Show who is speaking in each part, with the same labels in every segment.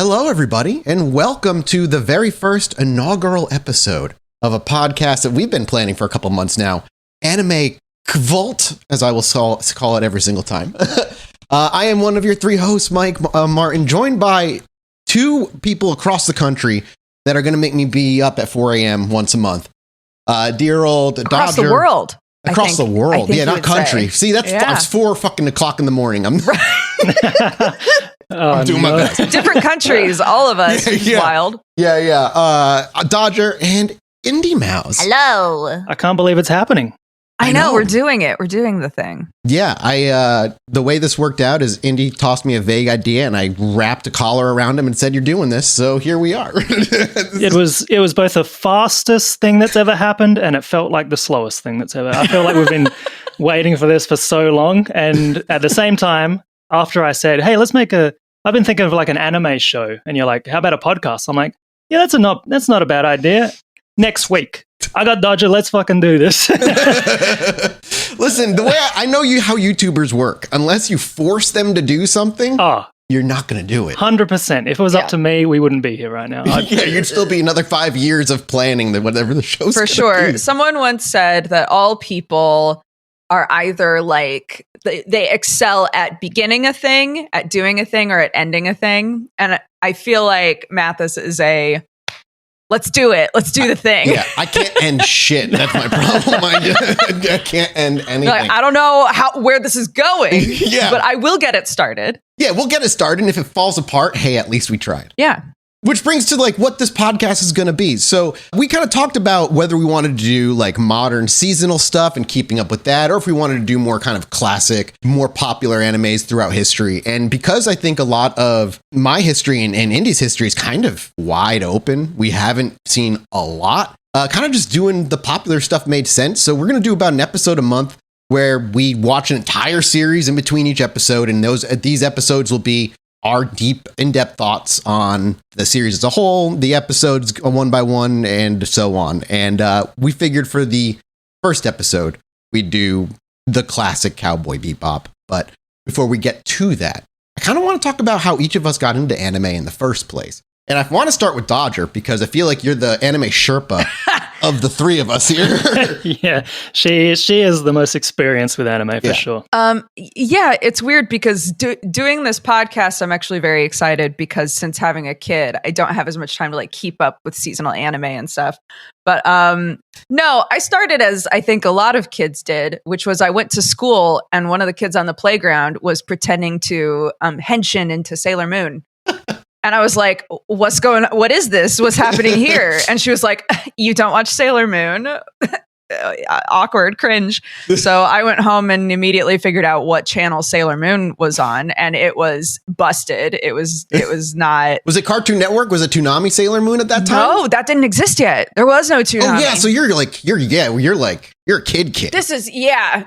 Speaker 1: Hello, everybody, and welcome to the very first inaugural episode of a podcast that we've been planning for a couple months now, Anime Cvlt, as I will call it every single time. I am one of your three hosts, Mike Martin, joined by two people across the country that are going to make me be up at 4 a.m. once a month. Dear old
Speaker 2: across
Speaker 1: Dodger.
Speaker 2: The world.
Speaker 1: Across the world. Yeah, not country.
Speaker 2: Say.
Speaker 1: See, it's 4 fucking o'clock in the morning. I'm doing my best.
Speaker 2: Different countries, all of us.
Speaker 1: Yeah.
Speaker 2: Wild.
Speaker 1: Yeah. Dodger and Indeimaus.
Speaker 3: Hello.
Speaker 4: I can't believe it's happening.
Speaker 2: I know, we're doing it. We're doing the thing.
Speaker 1: Yeah, the way this worked out is Indy tossed me a vague idea and I wrapped a collar around him and said, "You're doing this." So here we are.
Speaker 4: It was both the fastest thing that's ever happened and it felt like the slowest thing that's ever. I feel like we've been waiting for this for so long, and at the same time, after I said, "Hey, I've been thinking of like an anime show," and you're like, "How about a podcast?" I'm like, "Yeah, that's not a bad idea." Next week, I got Dodger. Let's fucking do this.
Speaker 1: Listen, the way I know how YouTubers work, unless you force them to do something, you're not going to do it.
Speaker 4: 100%. If it was up to me, we wouldn't be here right now.
Speaker 1: You'd still be another 5 years of planning whatever the show's
Speaker 2: for sure. Be. Someone once said that all people are either like they excel at beginning a thing, at doing a thing, or at ending a thing. And I feel like Mathis is let's do it. Let's do the thing.
Speaker 1: Yeah, I can't end shit. That's my problem. I can't end anything.
Speaker 2: Like, I don't know where this is going, but I will get it started.
Speaker 1: Yeah, we'll get it started. And if it falls apart, hey, at least we tried.
Speaker 2: Yeah.
Speaker 1: Which brings to like what this podcast is going to be. So we kind of talked about whether we wanted to do like modern seasonal stuff and keeping up with that, or if we wanted to do more kind of classic, more popular animes throughout history. And because I think a lot of my history and Indy's history is kind of wide open, we haven't seen a lot. Kind of just doing the popular stuff made sense. So we're going to do about an episode a month where we watch an entire series in between each episode. And these episodes will be our deep, in-depth thoughts on the series as a whole, the episodes one by one, and so on. And we figured for the first episode, we'd do the classic Cowboy Bebop. But before we get to that, I kind of want to talk about how each of us got into anime in the first place. And I want to start with Dodger because I feel like you're the anime Sherpa of the three of us here.
Speaker 4: Yeah, she is the most experienced with anime for sure.
Speaker 2: Yeah, it's weird because doing this podcast, I'm actually very excited because since having a kid, I don't have as much time to like keep up with seasonal anime and stuff. But no, I started as I think a lot of kids did, which was I went to school and one of the kids on the playground was pretending to henshin into Sailor Moon. And I was like, what is this? What's happening here? And she was like, you don't watch Sailor Moon? Awkward, cringe. So I went home and immediately figured out what channel Sailor Moon was on, and it was busted. It was not. Was
Speaker 1: it Cartoon Network? Was it Toonami Sailor Moon at that time?
Speaker 2: No, that didn't exist yet. There was no Toonami.
Speaker 1: Oh yeah, so you're a kid.
Speaker 2: This is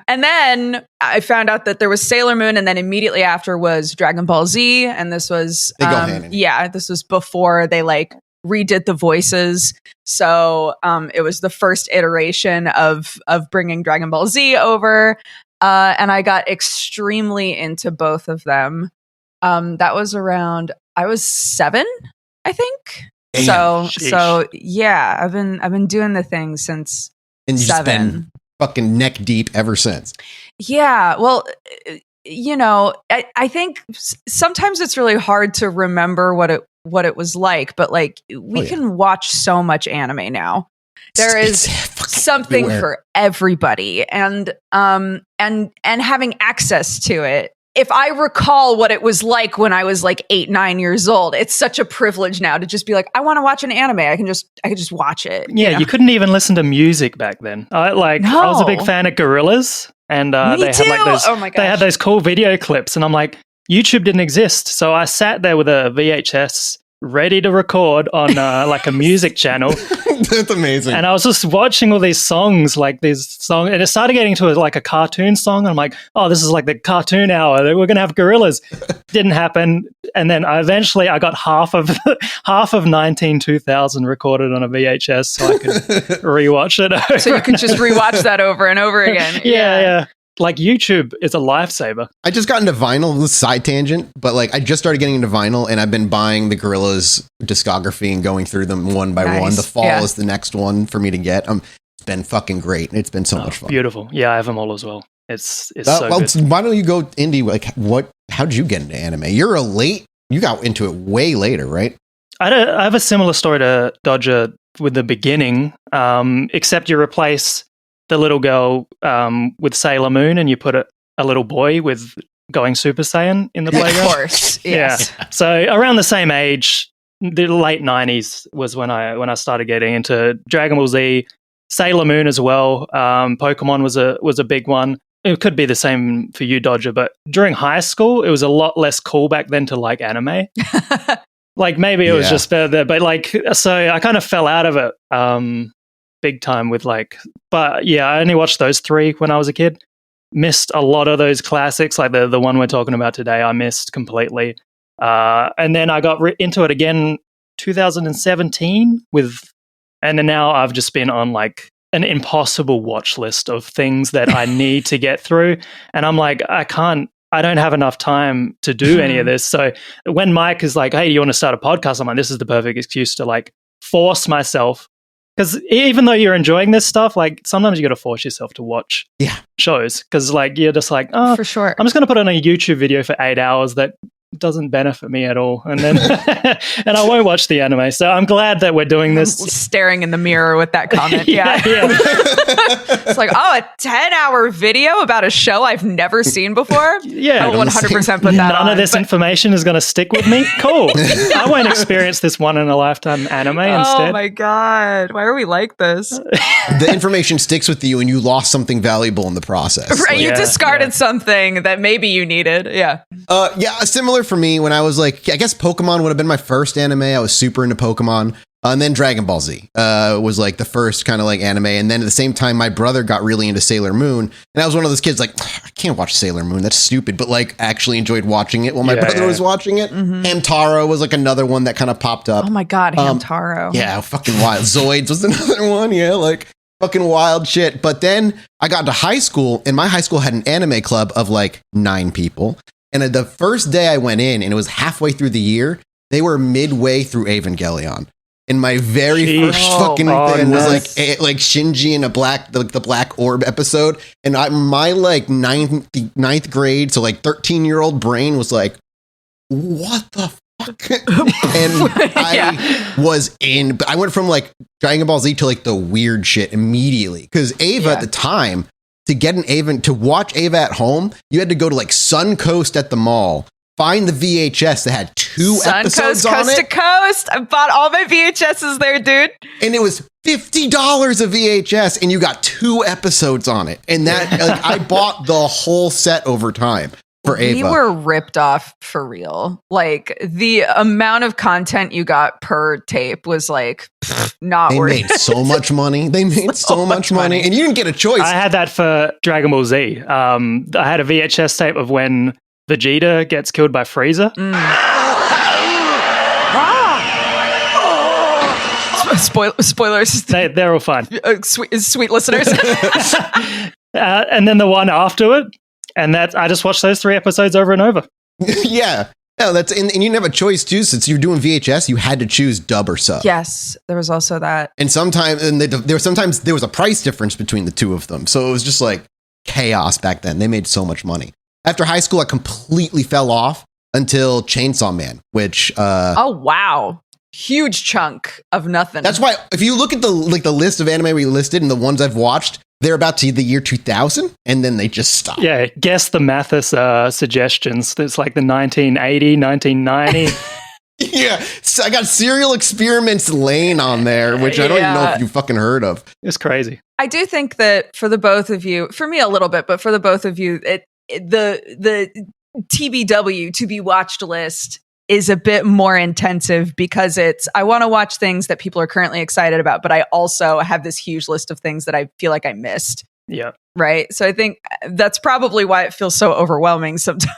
Speaker 2: and then I found out that there was Sailor Moon, and then immediately after was Dragon Ball Z, and this was
Speaker 1: they go hand in hand.
Speaker 2: Yeah, this was before they like redid the voices. So it was the first iteration of bringing Dragon Ball Z over. And I got extremely into both of them. That was around, I was 7, I think.
Speaker 1: Damn.
Speaker 2: So yeah, I've been doing the thing since
Speaker 1: and
Speaker 2: 7.
Speaker 1: Been fucking neck deep ever since.
Speaker 2: Yeah. Well, I think sometimes it's really hard to remember what it was like, but like we can watch so much anime now. There is something for everybody, and having access to it. If I recall what it was like when I was like 8, 9 years old, it's such a privilege now to just be like, I want to watch an anime. I can just watch it.
Speaker 4: Yeah, you couldn't even listen to music back then. I was a big fan of Gorillaz, and they had those cool video clips, and I'm like, YouTube didn't exist, so I sat there with a VHS ready to record on like a music channel.
Speaker 1: That's amazing.
Speaker 4: And I was just watching all these songs, and it started getting to like a cartoon song. And I'm like, oh, this is like the cartoon hour. We're going to have Gorillaz. Didn't happen. And then I got half of 2000 recorded on a VHS so I could rewatch it over.
Speaker 2: So you can just rewatch that over and over again.
Speaker 4: Yeah. like YouTube is a lifesaver.
Speaker 1: I just got into vinyl, this side tangent, but like I just started getting into vinyl and I've been buying the Gorillaz discography and going through them one by one. The fall is the next one for me to get. It's been fucking great. It's been so much fun.
Speaker 4: Beautiful. Yeah, I have them all as well. It's so good.
Speaker 1: Why don't you go indie? Like how did you get into anime? You got into it way later, right?
Speaker 4: I have a similar story to Dodger with the beginning, except you replace the little girl with Sailor Moon and you put a little boy with going Super Saiyan in the playground.
Speaker 2: Of course, yes.
Speaker 4: Yeah. So around the same age, the late 90s was when I started getting into Dragon Ball Z, Sailor Moon as well. Pokemon was a big one. It could be the same for you, Dodger, but during high school, it was a lot less cool back then to like anime. Like maybe it was just better, but like, so I kind of fell out of it big time with like, but yeah, I only watched those 3 when I was a kid. Missed a lot of those classics, like the one we're talking about today, I missed completely. And then I got into it again 2017 and then now I've just been on like an impossible watch list of things that I need to get through. And I'm like, I don't have enough time to do any of this. So when Mike is like, hey, you want to start a podcast? I'm like, this is the perfect excuse to like force myself. Because even though you're enjoying this stuff, like sometimes you got to force yourself to watch shows. Because like you're just like, oh,
Speaker 2: for sure.
Speaker 4: I'm just going to put on a YouTube video for 8 hours that doesn't benefit me at all, and then and I won't watch the anime. So I'm glad that we're doing this.
Speaker 2: I'm staring in the mirror with that comment.
Speaker 4: yeah.
Speaker 2: It's like, a 10-hour video about a show I've never seen before.
Speaker 4: Yeah,
Speaker 2: I'll 100% put that
Speaker 4: None of this information is going to stick with me. Cool. I won't experience this one in a lifetime anime instead.
Speaker 2: Oh my god, why are we like this?
Speaker 1: The information sticks with you, and you lost something valuable in the process.
Speaker 2: Right, you discarded something that maybe you needed. Yeah.
Speaker 1: Similar for me when I was like, I guess Pokemon would have been my first anime. I was super into Pokemon. And then Dragon Ball Z was like the first kind of like anime. And then at the same time, my brother got really into Sailor Moon. And I was one of those kids like, I can't watch Sailor Moon. That's stupid. But like actually enjoyed watching it while my brother was watching it. Mm-hmm. Hamtaro was like another one that kind of popped up.
Speaker 2: Oh my God, Hamtaro.
Speaker 1: Yeah, fucking wild. Zoids was another one. Yeah, like fucking wild shit. But then I got to high school and my high school had an anime club of like 9 people. And the first day I went in, and it was halfway through the year, they were midway through Evangelion. And my very first fucking thing was like Shinji in the Black Orb episode. And my like ninth grade, so like 13-year-old brain was like, what the fuck? And I was in, but I went from like Dragon Ball Z to like the weird shit immediately. Because Ava at the time, to watch Ava at home, you had to go to like Suncoast at the mall, find the VHS that had 2 episodes on it.
Speaker 2: Coast to coast. I bought all my VHSs there, dude.
Speaker 1: And it was $50 a VHS, and you got 2 episodes on it. And that like, I bought the whole set over time for Ava.
Speaker 2: We were ripped off for real. Like the amount of content you got per tape was like not worth it.
Speaker 1: They made so much money. They made so much money. And you didn't get a choice.
Speaker 4: I had that for Dragon Ball Z. I had a VHS tape of when Vegeta gets killed by Frieza.
Speaker 2: Spoilers.
Speaker 4: They're all fine.
Speaker 2: Sweet listeners.
Speaker 4: And then the one after it. And I just watched those 3 episodes over and over.
Speaker 1: Yeah. No, and you didn't have a choice too. Since you're doing VHS, you had to choose dub or sub.
Speaker 2: Yes, there was also that.
Speaker 1: And sometimes there was a price difference between the 2 of them. So it was just like chaos back then. They made so much money. After high school, I completely fell off until Chainsaw Man, which
Speaker 2: oh wow. Huge chunk of nothing.
Speaker 1: That's why if you look at the list of anime we listed and the ones I've watched, they're about to the year 2000 and then they just stop.
Speaker 4: Yeah, guess the Mathis suggestions. It's like the 1980, 1990.
Speaker 1: Yeah, so I got Serial Experiments Lane on there, which I don't even know if you fucking heard of.
Speaker 4: It's crazy.
Speaker 2: I do think that for the both of you, for me a little bit, but for the both of you, the TBW, to be watched list is a bit more intensive because I want to watch things that people are currently excited about, but I also have this huge list of things that I feel like I missed.
Speaker 4: Yeah.
Speaker 2: Right. So I think that's probably why it feels so overwhelming sometimes.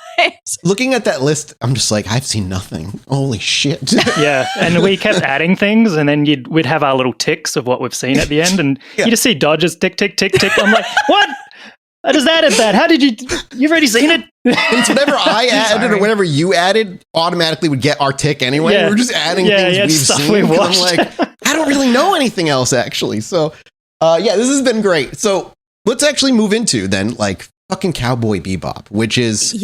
Speaker 1: Looking at that list, I'm just like, I've seen nothing. Holy shit.
Speaker 4: Yeah. And we kept adding things and then we'd have our little ticks of what we've seen at the end. And you just see Dodgers tick, tick, tick, tick. I'm like, what? I just added that. How did you've already seen it?
Speaker 1: It's whatever I added or whatever you added automatically would get our tick anyway.
Speaker 4: Yeah.
Speaker 1: We're just adding things we've
Speaker 4: stuff
Speaker 1: seen.
Speaker 4: we've
Speaker 1: I'm
Speaker 4: watched.
Speaker 1: like, I don't really know anything else actually. So, this has been great. So let's actually move into then like fucking Cowboy Bebop, which is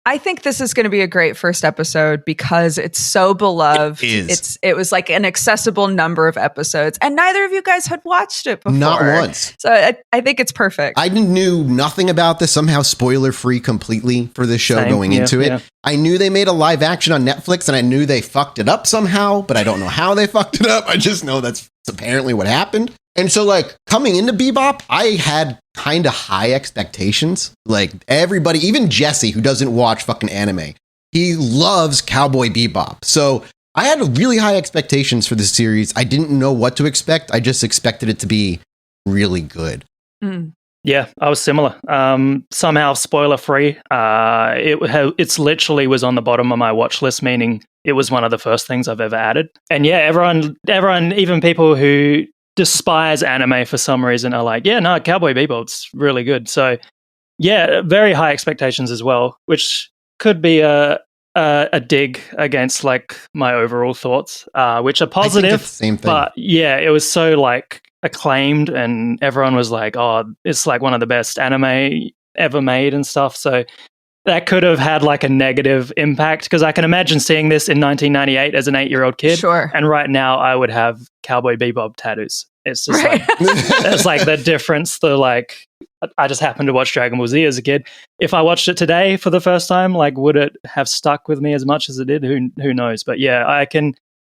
Speaker 2: I think this is going to be a great first episode because it's so beloved. It was like an accessible number of episodes, and neither of you guys had watched it before.
Speaker 1: Not once.
Speaker 2: So I think it's perfect.
Speaker 1: I knew nothing about this. Somehow spoiler free completely for this show going into it. Yeah. I knew they made a live action on Netflix, and I knew they fucked it up somehow, but I don't know how they fucked it up. I just know that's apparently what happened. And so, like, coming into Bebop, I had kind of high expectations. Like, everybody, even Jesse, who doesn't watch fucking anime, he loves Cowboy Bebop. So I had really high expectations for this series. I didn't know what to expect. I just expected it to be really good.
Speaker 2: Mm.
Speaker 4: Yeah, I was similar. Somehow spoiler free. It's literally was on the bottom of my watch list, meaning it was one of the first things I've ever added. And yeah, everyone, even people who despise anime for some reason are like, yeah, no, Cowboy Bebop's really good. So yeah, very high expectations as well, which could be a dig against like my overall thoughts, which are positive.
Speaker 1: Same thing.
Speaker 4: But yeah, it was so like acclaimed, and everyone was like, oh, it's like one of the best anime ever made and stuff. So that could have had like a negative impact, because I can imagine seeing this in 1998 as an 8-year-old kid.
Speaker 2: Sure.
Speaker 4: And right now I would have Cowboy Bebop tattoos. It's just like, it's like the difference. I just happened to watch Dragon Ball Z as a kid. If I watched it today for the first time, like, would it have stuck with me as much as it did? Who knows? But yeah, I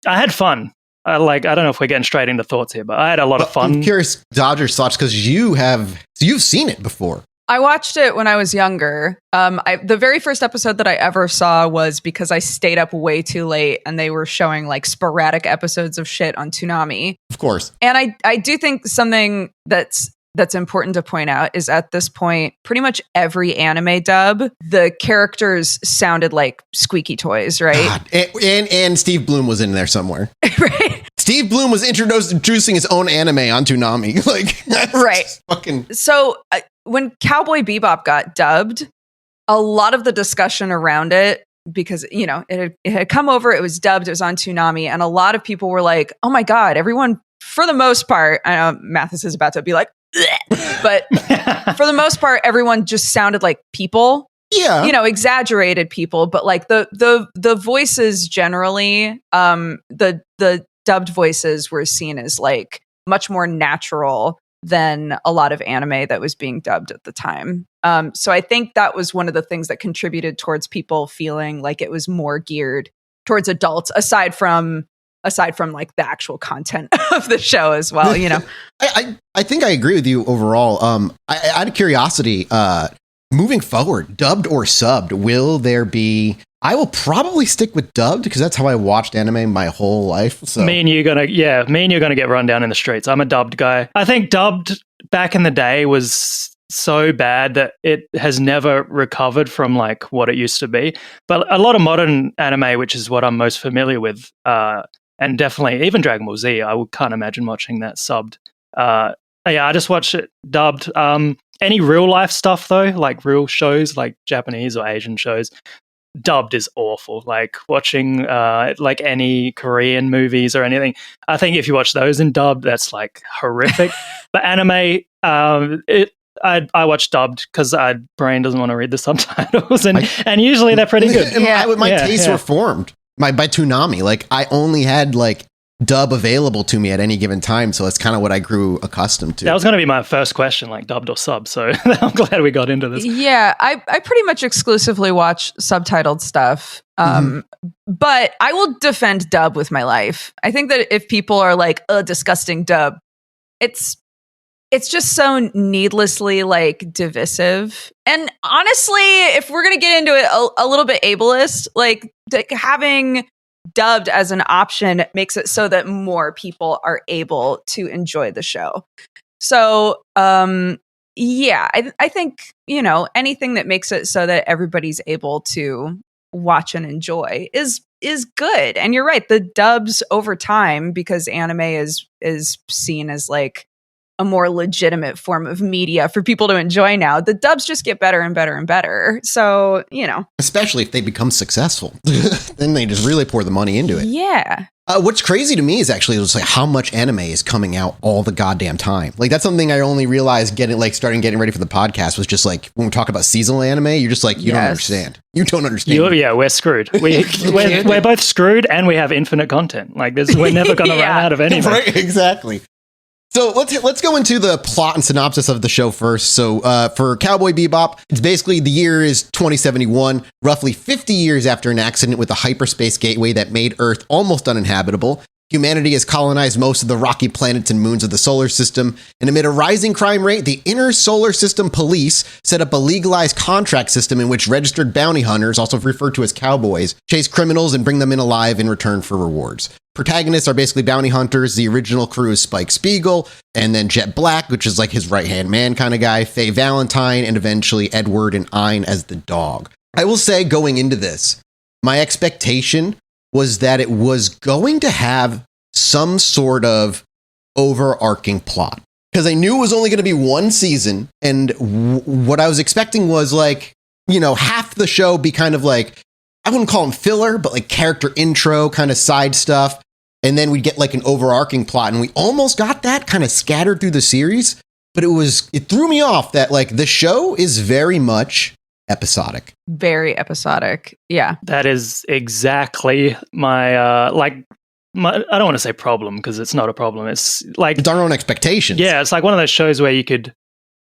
Speaker 4: had fun. I don't know if we're getting straight into thoughts here, but I had a lot of fun.
Speaker 1: I'm curious, Dodger's thoughts, because you've seen it before.
Speaker 2: I watched it when I was younger. The very first episode that I ever saw was because I stayed up way too late and they were showing like sporadic episodes of shit on Toonami.
Speaker 1: Of course.
Speaker 2: And I do think something that's important to point out is at this point, pretty much every anime dub, the characters sounded like squeaky toys, right?
Speaker 1: God. And Steve Bloom was in there somewhere.
Speaker 2: Right.
Speaker 1: Steve Bloom was introducing his own anime on Toonami. Like,
Speaker 2: right.
Speaker 1: Fucking.
Speaker 2: So when Cowboy Bebop got dubbed, a lot of the discussion around it, because, you know, it had come over, it was dubbed, it was on Toonami, and a lot of people were like, oh my God, everyone, for the most part, I know Mathis is about to be like, bleh, but for the most part, everyone just sounded like people.
Speaker 1: Yeah.
Speaker 2: You know, exaggerated people, but like the voices generally, the dubbed voices were seen as like much more natural than a lot of anime that was being dubbed at the time. So I think that was one of the things that contributed towards people feeling like it was more geared towards adults, aside from like the actual content of the show as well, you know.
Speaker 1: I think I agree with you overall. Out of curiosity, moving forward, dubbed or subbed, will there be? I will probably stick with dubbed because that's how I watched anime my whole life. So
Speaker 4: me and you're gonna get run down in the streets. I'm a dubbed guy. I think dubbed back in the day was so bad that it has never recovered from like what it used to be. But a lot of modern anime, which is what I'm most familiar with, and definitely even Dragon Ball Z, I can't imagine watching that subbed. Yeah, I just watch it dubbed. Any real life stuff though, like real shows, like Japanese or Asian shows, dubbed is awful. Like watching like any Korean movies or anything, I think if you watch those in dubbed, that's like horrific. But anime, I watch dubbed because my brain doesn't want to read the subtitles, and usually they're pretty good.
Speaker 1: My tastes were formed by Toonami. Like I only had like dub available to me at any given time, so that's kind of what I grew accustomed to.
Speaker 4: That was going to be my first question, like dubbed or sub, so I'm glad we got into this.
Speaker 2: Yeah, I pretty much exclusively watch subtitled stuff, but I will defend dub with my life. I think that if people are like, disgusting dub, it's just so needlessly like divisive. And honestly, if we're going to get into it a little bit ableist, like having dubbed as an option makes it so that more people are able to enjoy the show. So, yeah, I think, you know, anything that makes it so that everybody's able to watch and enjoy is good. And you're right, the dubs over time, because anime is seen as like a more legitimate form of media for people to enjoy now. The dubs just get better and better and better. So,
Speaker 1: especially if they become successful, then they just really pour the money into it.
Speaker 2: Yeah.
Speaker 1: What's crazy to me is actually just like how much anime is coming out all the goddamn starting that's something I only realized getting ready for the podcast was just like when we talk about seasonal anime, you're just like, you don't understand. You don't understand.
Speaker 4: Yeah, we're screwed. We're both screwed, and we have infinite content. Like we're never going to run out of anything.
Speaker 1: Right, exactly. So let's go into the plot and synopsis of the show first. So for Cowboy Bebop, it's basically the year is 2071, roughly 50 years after an accident with a hyperspace gateway that made Earth almost uninhabitable. Humanity has colonized most of the rocky planets and moons of the solar system, and amid a rising crime rate, the Inner Solar System Police set up a legalized contract system in which registered bounty hunters, also referred to as cowboys, chase criminals and bring them in alive in return for rewards. Protagonists are basically bounty hunters. The original crew is Spike Spiegel, and then Jet Black, which is like his right-hand man kind of guy, Faye Valentine, and eventually Edward and Ein as the dog. I will say, going into this, my expectation was that it was going to have some sort of overarching plot. Because I knew it was only going to be one season, and what I was expecting was like, half the show be kind of like, I wouldn't call them filler, but like character intro, kind of side stuff. And then we'd get like an overarching plot. And we almost got that kind of scattered through the series. But it threw me off that like the show is very much episodic.
Speaker 2: Very episodic. Yeah.
Speaker 4: That is exactly my I don't want to say problem, because it's not a problem. It's like
Speaker 1: it's our own expectations.
Speaker 4: Yeah, it's like one of those shows where you could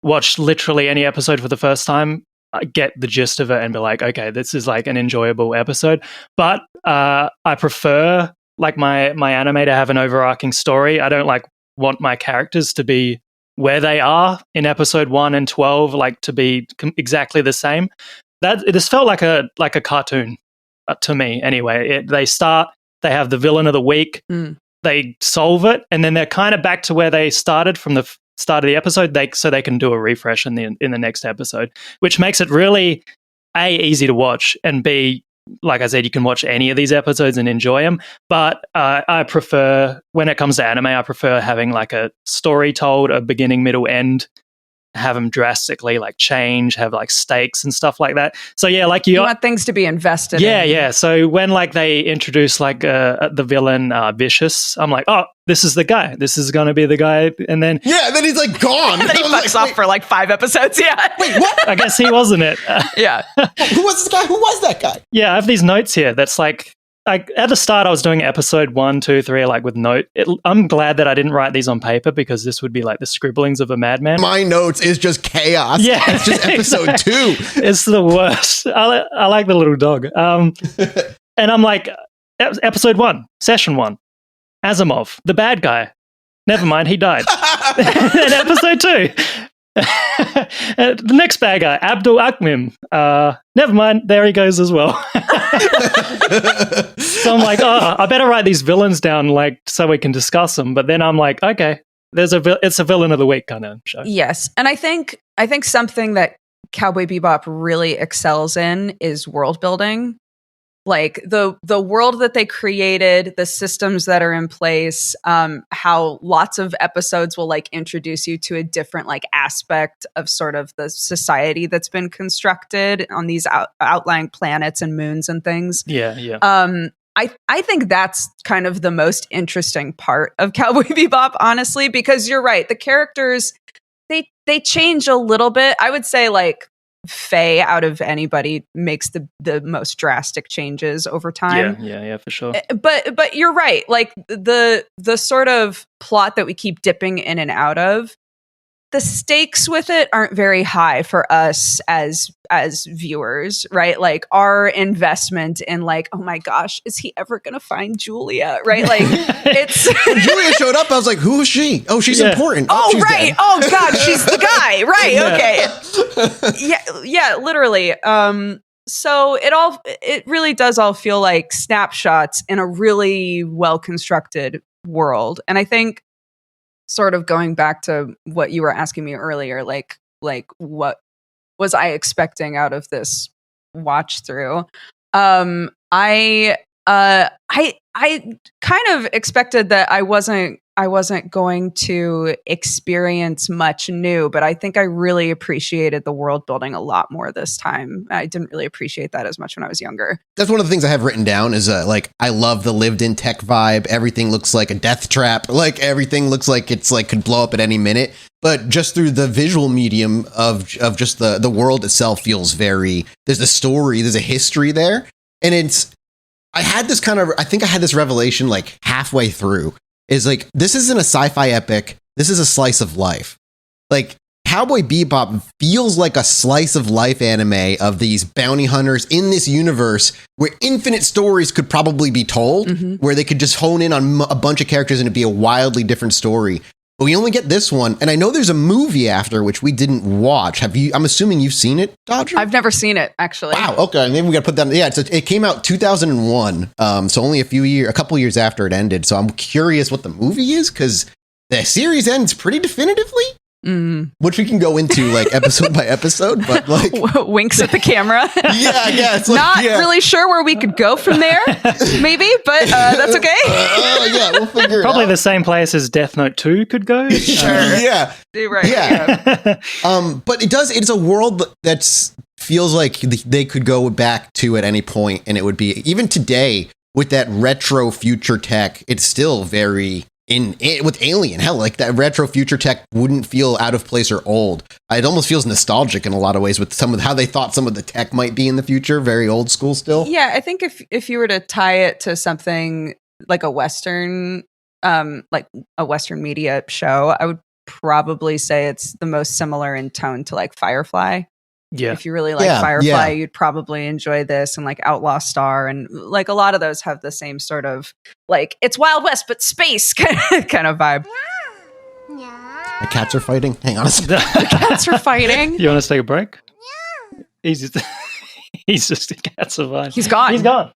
Speaker 4: watch literally any episode for the first time, get the gist of it, and be like, okay, this is like an enjoyable episode. But I prefer like my anime to have an overarching story. I don't want my characters to be where they are in episode 1 and 12, like to be exactly the same. That this felt like a cartoon to me. Anyway, they start. They have the villain of the week. They solve it, and then they're kind of back to where they started from the start of the episode. So they can do a refresh in the next episode, which makes it really easy to watch, and B, like I said, you can watch any of these episodes and enjoy them. But I prefer, when it comes to anime, I prefer having like a story told, a beginning, middle, end. Have them drastically like change, have like stakes and stuff like that. So yeah, like
Speaker 2: you want things to be invested in.
Speaker 4: Yeah. So when like they introduce like the villain Vicious, I'm like, oh, this is the guy. This is going to be the guy. And then
Speaker 1: then he's like gone.
Speaker 2: And then he fucks off for like 5 episodes. Yeah.
Speaker 1: Wait, what?
Speaker 4: I guess he wasn't it.
Speaker 2: Yeah.
Speaker 1: Who was this guy? Who was that guy?
Speaker 4: Yeah, I have these notes here. That's like at the start, I was doing episode 1, 2, 3, like with note. I'm glad that I didn't write these on paper, because this would be like the scribblings of a madman.
Speaker 1: My notes is just chaos.
Speaker 4: Yeah,
Speaker 1: it's just episode 2.
Speaker 4: It's the worst. I like the little dog. And I'm like, episode 1, session 1, Asimov, the bad guy. Never mind, he died. And episode 2. The next bad guy, Abdul Akmim. Never mind, there he goes as well. So I'm like, oh, I better write these villains down, like so we can discuss them. But then I'm like, okay, it's a villain of the week kind of show.
Speaker 2: Yes, and I think something that Cowboy Bebop really excels in is world building. Like the world that they created, the systems that are in place, how lots of episodes will like introduce you to a different like aspect of sort of the society that's been constructed on these outlying planets and moons and things.
Speaker 4: Yeah.
Speaker 2: I think that's kind of the most interesting part of Cowboy Bebop, honestly, because you're right. The characters, they change a little bit. I would say like Faye out of anybody makes the most drastic changes over time.
Speaker 4: Yeah, for sure.
Speaker 2: But you're right. Like the sort of plot that we keep dipping in and out of, the stakes with it aren't very high for us as viewers, right? Like our investment in like, oh my gosh, is he ever going to find Julia? Right? Like it's
Speaker 1: when Julia showed up, I was like, who is she? Oh, she's important.
Speaker 2: She's right. Dead. Oh God, she's the guy. Right.
Speaker 1: Yeah.
Speaker 2: Okay. Yeah, literally. So it really does all feel like snapshots in a really well constructed world. And I think, sort of going back to what you were asking me earlier, like what was I expecting out of this watch through? I I kind of expected that I wasn't going to experience much new, but I think I really appreciated the world building a lot more this time. I didn't really appreciate that as much when I was younger.
Speaker 1: That's one of the things I have written down is like, I love the lived in tech vibe. Everything looks like a death trap. Like everything looks like it's like could blow up at any minute. But just through the visual medium of just the world itself feels there's a story, there's a history there. And I think I had this revelation like halfway through. Is like, this isn't a sci-fi epic. This is a slice of life. Like, Cowboy Bebop feels like a slice of life anime of these bounty hunters in this universe where infinite stories could probably be told, where they could just hone in on a bunch of characters and it'd be a wildly different story. But we only get this one, and I know there's a movie after which we didn't watch. I'm assuming you've seen it, Dodger?
Speaker 2: I've never seen it, actually.
Speaker 1: Wow. Okay, maybe we got to put that. Yeah, it came out 2001, so only a couple years after it ended. So I'm curious what the movie is because the series ends pretty definitively. Which we can go into like episode by episode, but like
Speaker 2: winks at the camera.
Speaker 1: Yeah. It's like,
Speaker 2: not really sure where we could go from there, maybe, but that's okay.
Speaker 1: Yeah, we'll figure it
Speaker 4: Probably
Speaker 1: out.
Speaker 4: the same place as Death Note 2 could go.
Speaker 2: Sure.
Speaker 1: Yeah.
Speaker 2: Right.
Speaker 1: Yeah. But it's a world that feels like they could go back to at any point, and it would be even today with that retro future tech. It's still very. With Alien, hell, like that retro future tech wouldn't feel out of place or old. It almost feels nostalgic in a lot of ways with some of how they thought some of the tech might be in the future. Very old school still.
Speaker 2: Yeah, I think if you were to tie it to something like a Western media show, I would probably say it's the most similar in tone to like Firefly.
Speaker 4: Yeah.
Speaker 2: If you really like Firefly, you'd probably enjoy this, and like Outlaw Star, and like a lot of those have the same sort of like it's Wild West but space kind of vibe.
Speaker 1: The cats are fighting. Hang on a second.
Speaker 2: The cats are fighting.
Speaker 4: You want to take a break? He's just a cat's survived.
Speaker 2: He's gone.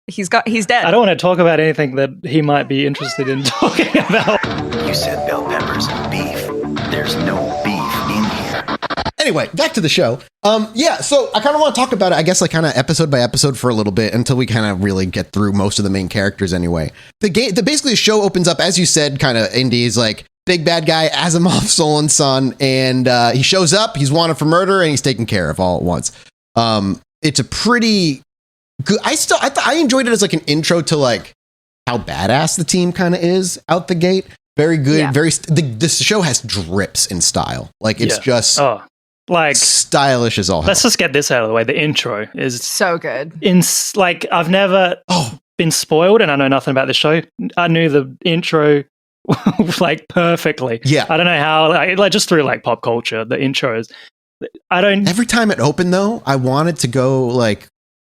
Speaker 2: He's dead.
Speaker 4: I don't want to talk about anything that he might be interested in talking about.
Speaker 3: You said bell peppers and beef. There's no beef in here.
Speaker 1: Anyway, back to the show. So I kind of want to talk about it, I guess, like kind of episode by episode for a little bit until we kind of really get through most of the main characters anyway. Basically the show opens up, as you said, kind of Indy's like big bad guy, Asimov, Solon's son, and he shows up, he's wanted for murder, and he's taken care of all at once. It's a pretty good, I enjoyed it as like an intro to like how badass the team kind of is out the gate. Very good.
Speaker 2: Yeah.
Speaker 1: This show has drips in style. Like it's just
Speaker 4: like
Speaker 1: stylish as all hell.
Speaker 4: Let's just get this out of the way. The intro is
Speaker 2: so good.
Speaker 4: Like I've never been spoiled, and I know nothing about the show. I knew the intro like perfectly.
Speaker 1: Yeah.
Speaker 4: I don't know how. Like just through like pop culture, the intro is.
Speaker 1: Every time it opened though, I wanted to go like,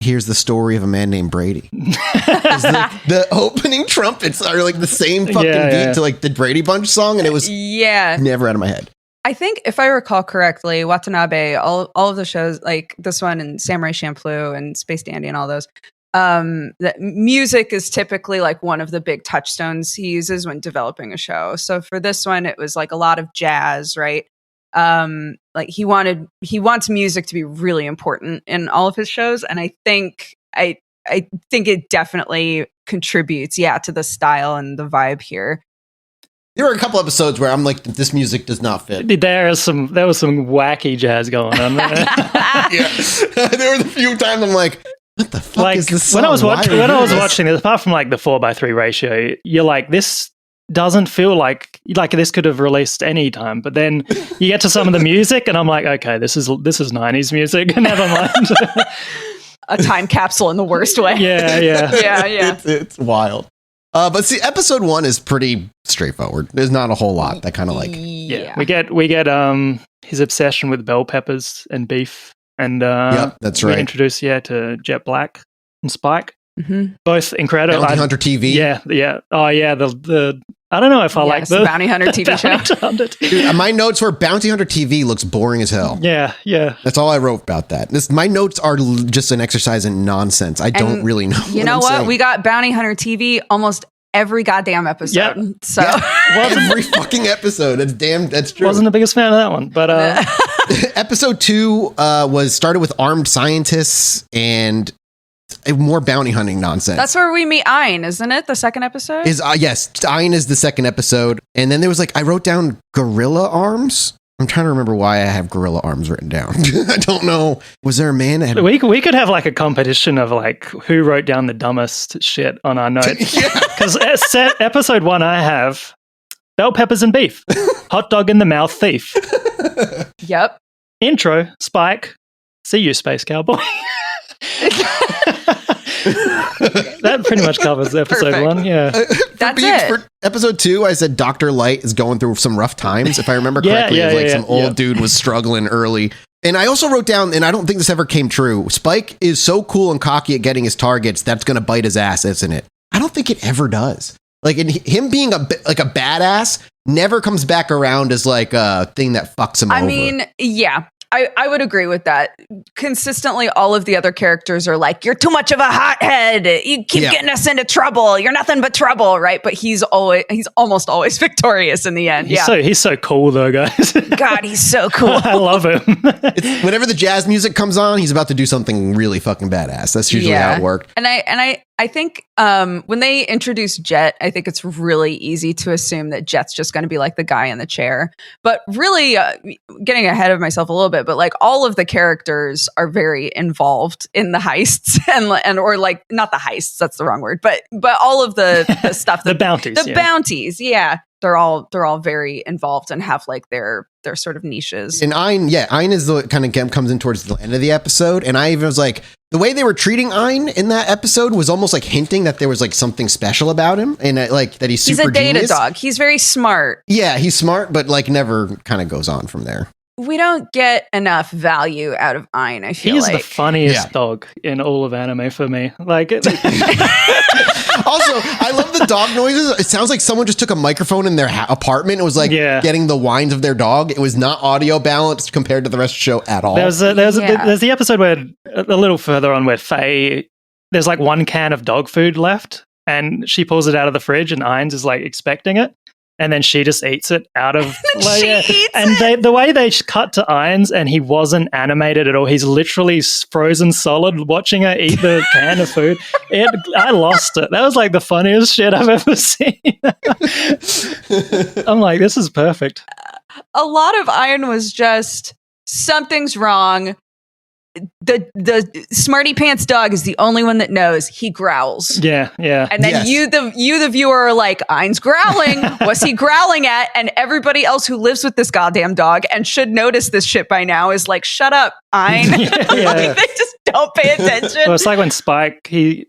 Speaker 1: here's the story of a man named Brady. the opening trumpets are like the same fucking beat to like the Brady Bunch song, and it was never out of my head.
Speaker 2: I think if I recall correctly, Watanabe, all of the shows like this one and Samurai Champloo and Space Dandy and all those, the music is typically like one of the big touchstones he uses when developing a show. So for this one, it was like a lot of jazz, right? Like he wants music to be really important in all of his shows, and I think it definitely contributes, to the style and the vibe here.
Speaker 1: There were a couple episodes where I'm like, this music does not fit.
Speaker 4: There was some wacky jazz going on there.
Speaker 1: There were a few times I'm like, what the fuck is this song?
Speaker 4: When I was watching this, apart from like the 4:3 ratio, you're like, this doesn't feel like this could have released any time. But then you get to some of the music, and I'm like, okay, this is 90s music. Never mind.
Speaker 2: A time capsule in the worst way.
Speaker 4: Yeah.
Speaker 1: It's wild. But see, episode 1 is pretty straightforward. There's not a whole lot that kind of like.
Speaker 4: Yeah. We get his obsession with bell peppers and beef, and
Speaker 1: that's right.
Speaker 4: We introduce to Jet Black and Spike. Mm-hmm. Both incredible.
Speaker 1: Bounty Hunter TV.
Speaker 4: Yeah. Oh yeah. The I don't know if I like the
Speaker 2: Bounty Hunter TV show.
Speaker 1: Dude, my notes were Bounty Hunter TV looks boring as hell.
Speaker 4: Yeah.
Speaker 1: That's all I wrote about that. My notes are just an exercise in nonsense. I don't really know.
Speaker 2: You know what? We got Bounty Hunter TV almost every goddamn episode.
Speaker 4: Yep.
Speaker 2: So
Speaker 1: every fucking episode. That's true.
Speaker 4: Wasn't the biggest fan of that one, but
Speaker 1: episode 2 started with armed scientists, and more bounty hunting nonsense.
Speaker 2: That's where we meet Ein, isn't it? The second episode?
Speaker 1: Yes, Ein is the second episode. And then there was I wrote down gorilla arms. I'm trying to remember why I have gorilla arms written down. I don't know. Was there a man that had...
Speaker 4: We could have a competition of who wrote down the dumbest shit on our notes. Because episode 1 I have bell peppers and beef, hot dog in the mouth thief.
Speaker 2: Yep.
Speaker 4: Intro, Spike, see you, Space Cowboy. That pretty much covers episode
Speaker 2: Perfect.
Speaker 4: 1, yeah.
Speaker 2: That's it.
Speaker 1: For episode 2, I said Dr. Light is going through some rough times, if I remember correctly. Some old dude was struggling early. And I also wrote down, and I don't think this ever came true, Spike is so cool and cocky at getting his targets, that's going to bite his ass, isn't it? I don't think it ever does. Him being a badass never comes back around as a thing that fucks him over.
Speaker 2: I mean, yeah. I would agree with that. Consistently, all of the other characters are you're too much of a hothead. You keep getting us into trouble. You're nothing but trouble, right? But he's almost always victorious in the end.
Speaker 4: He's so cool though, guys.
Speaker 2: God, he's so cool.
Speaker 4: I love him.
Speaker 1: Whenever the jazz music comes on, he's about to do something really fucking badass. That's usually how it worked.
Speaker 2: And I think when they introduce Jet, I think it's really easy to assume that Jet's just going to be the guy in the chair. But really, getting ahead of myself a little bit, but all of the characters are very involved in the heists or not the heists, that's the wrong word, but all of the stuff,
Speaker 4: the bounties,
Speaker 2: bounties, yeah. They're all very involved and have their sort of niches.
Speaker 1: And Ein is the kind of comes in towards the end of the episode. And I even was the way they were treating Ein in that episode was almost hinting that there was something special about him and that he's super
Speaker 2: genius. He's a data
Speaker 1: genius.
Speaker 2: dog. He's very smart.
Speaker 1: Yeah, he's smart, but never kind of goes on from there.
Speaker 2: We don't get enough value out of Ein, I feel
Speaker 4: He's the funniest dog in all of anime for me.
Speaker 1: Also, I love the dog noises. It sounds like someone just took a microphone in their apartment and was getting the whines of their dog. It was not audio balanced compared to the rest of the show at all.
Speaker 4: There's the episode where a little further on where Faye, there's one can of dog food left and she pulls it out of the fridge and Ain's is expecting it. And then she just eats it out of the way they cut to Ain's and he wasn't animated at all. He's literally frozen solid watching her eat the can of food. I lost it. That was the funniest shit I've ever seen. I'm this is perfect.
Speaker 2: A lot of Ein was just something's wrong. The smarty pants dog is the only one that knows. He growls.
Speaker 4: Yeah.
Speaker 2: And then you the viewer are Ein's growling. What's he growling at? And everybody else who lives with this goddamn dog and should notice this shit by now is shut up, Ein. They just don't pay attention.
Speaker 4: Well, it's when Spike, I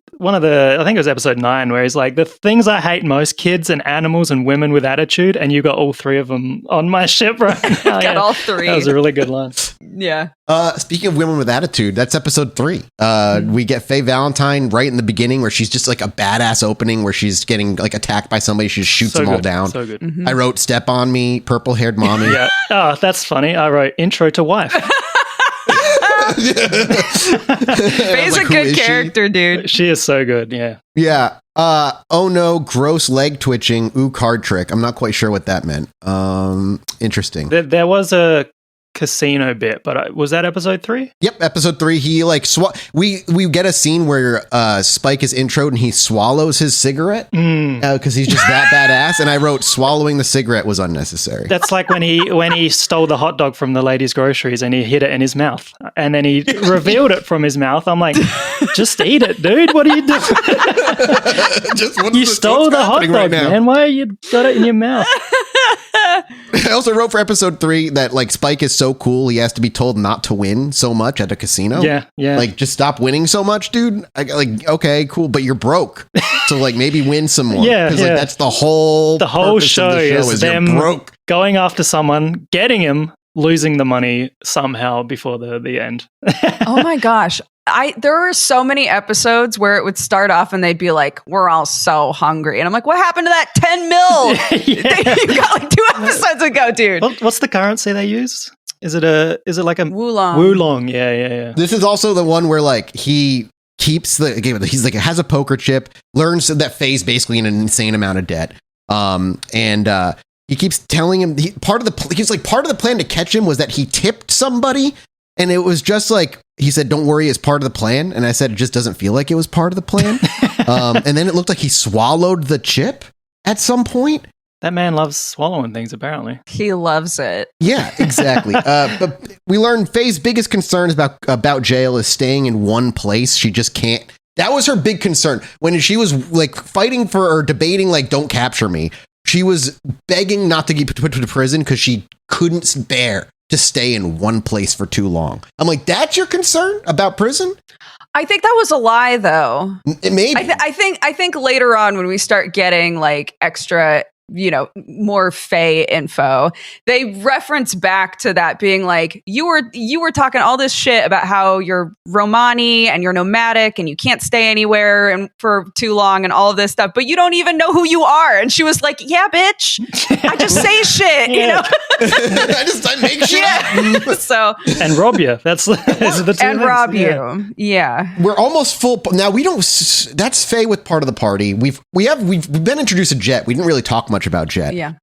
Speaker 4: think it was episode 9, where he's the things I hate most, kids and animals and women with attitude, and you got all 3 of them on my ship right now.
Speaker 2: Got all 3.
Speaker 4: That was a really good line.
Speaker 2: Yeah.
Speaker 1: Speaking of women with attitude, that's episode 3. We get Faye Valentine right in the beginning where she's just a badass opening where she's getting attacked by somebody. She just shoots them all down.
Speaker 4: So good.
Speaker 2: Mm-hmm.
Speaker 1: I wrote Step on Me, Purple Haired Mommy.
Speaker 4: Yeah. Oh, that's funny. I wrote Intro to Wife.
Speaker 2: Faye's a good character, dude.
Speaker 4: She is so good, yeah.
Speaker 1: Yeah. Oh no, gross leg twitching. Ooh, card trick. I'm not quite sure what that meant. Interesting.
Speaker 4: There was a casino bit, but was that episode 3?
Speaker 1: Yep, episode 3. He we get a scene where Spike is introed and he swallows his cigarette because he's just that badass. And I wrote swallowing the cigarette was unnecessary.
Speaker 4: That's when he stole the hot dog from the lady's groceries and he hid it in his mouth and then he revealed it from his mouth. I'm just eat it, dude. What are you doing? You stole the hot dog, man. Why you got it in your mouth?
Speaker 1: I also wrote for episode 3 that Spike is so cool he has to be told not to win so much at a casino.
Speaker 4: Yeah.
Speaker 1: Just stop winning so much, dude. Okay, cool, but you're broke, so maybe win some more.
Speaker 4: Yeah,
Speaker 1: that's the whole
Speaker 4: show is them broke, going after someone, getting him, losing the money somehow before the end.
Speaker 2: Oh my gosh. There were so many episodes where it would start off and they'd be we're all so hungry. And I'm what happened to that 10 mil that you got 2 episodes ago, dude?
Speaker 4: What's the currency they use? Is it a
Speaker 2: Wulong?
Speaker 4: Wulong, yeah.
Speaker 1: This is also the one where he keeps he's has a poker chip, learns that Faye's basically in an insane amount of debt. And he keeps telling him part of the plan to catch him was that he tipped somebody. And it was just like, he said, don't worry, it's part of the plan. And I said, it just doesn't feel like it was part of the plan. And then it looked like he swallowed the chip at some point.
Speaker 4: That man loves swallowing things, apparently.
Speaker 2: He loves it.
Speaker 1: Yeah, exactly. But we learned Faye's biggest concerns about jail is staying in one place. She just can't. That was her big concern. When she was like fighting for or debating, like, don't capture me, she was begging not to get put to prison because she couldn't bear to stay in one place for too long. I'm like, that's your concern about prison?
Speaker 2: I think that was a lie, though.
Speaker 1: Maybe.
Speaker 2: I think later on when we start getting like extra, more Faye info, they reference back to that being like, you were talking all this shit about how you're Romani and you're nomadic and you can't stay anywhere and for too long and all of this stuff, but you don't even know who you are. And she was like, yeah, bitch, I just say shit,
Speaker 1: I make shit up.
Speaker 2: So
Speaker 4: and rob you. That's the two
Speaker 2: and
Speaker 4: things.
Speaker 2: rob you. Yeah.
Speaker 1: We're almost full. Now we don't. That's Faye with part of the party. We've been introduced to Jet. We didn't really talk much about Jet.
Speaker 2: Yeah.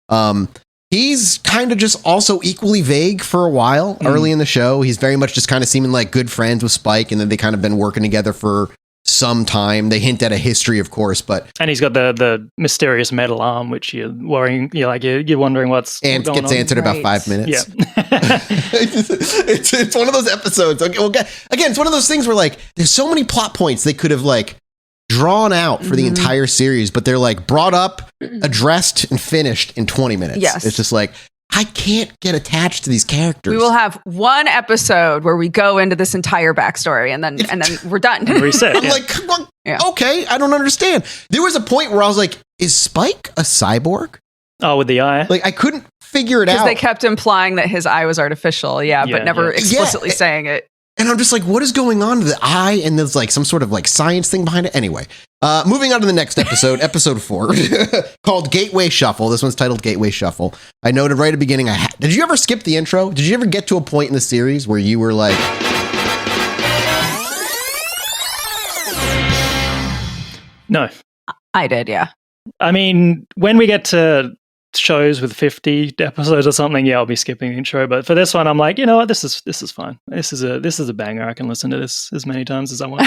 Speaker 1: He's kind of just also equally vague for a while early in the show. He's very much just kind of seeming like good friends with Spike, and then they kind of been working together for some time. They hint at a history, of course, but
Speaker 4: and he's got the mysterious metal arm, which you're wondering what's
Speaker 1: and
Speaker 4: going
Speaker 1: gets
Speaker 4: on.
Speaker 1: answered about 5 minutes.
Speaker 4: Yeah.
Speaker 1: it's one of those episodes. Okay, well, again, it's one of those things where like there's so many plot points they could have like drawn out for the entire series, but they're like brought up, addressed, and finished in 20 minutes.
Speaker 2: Yes.
Speaker 1: It's just like, I can't get attached to these characters.
Speaker 2: We will have one episode where we go into this entire backstory and then we're done.
Speaker 4: Reset.
Speaker 1: I'm like, well, okay, I don't understand. There was a point where I was like, is Spike a cyborg?
Speaker 4: Oh, with the eye?
Speaker 1: Like, I couldn't figure it out.
Speaker 2: Because they kept implying that his eye was artificial, but never explicitly saying it.
Speaker 1: And I'm just like, what is going on to the eye? And there's like some sort of like science thing behind it. Anyway, moving on to the next episode, episode 4, called Gateway Shuffle. This one's titled Gateway Shuffle. I noted right at the beginning, did you ever skip the intro? Did you ever get to a point in the series where you were like...
Speaker 4: No.
Speaker 2: I did, yeah.
Speaker 4: I mean, when we get to shows with 50 episodes or something, I'll be skipping the intro. But for this one, I'm like, you know what? This is fine. This is a banger. I can listen to this as many times as I want.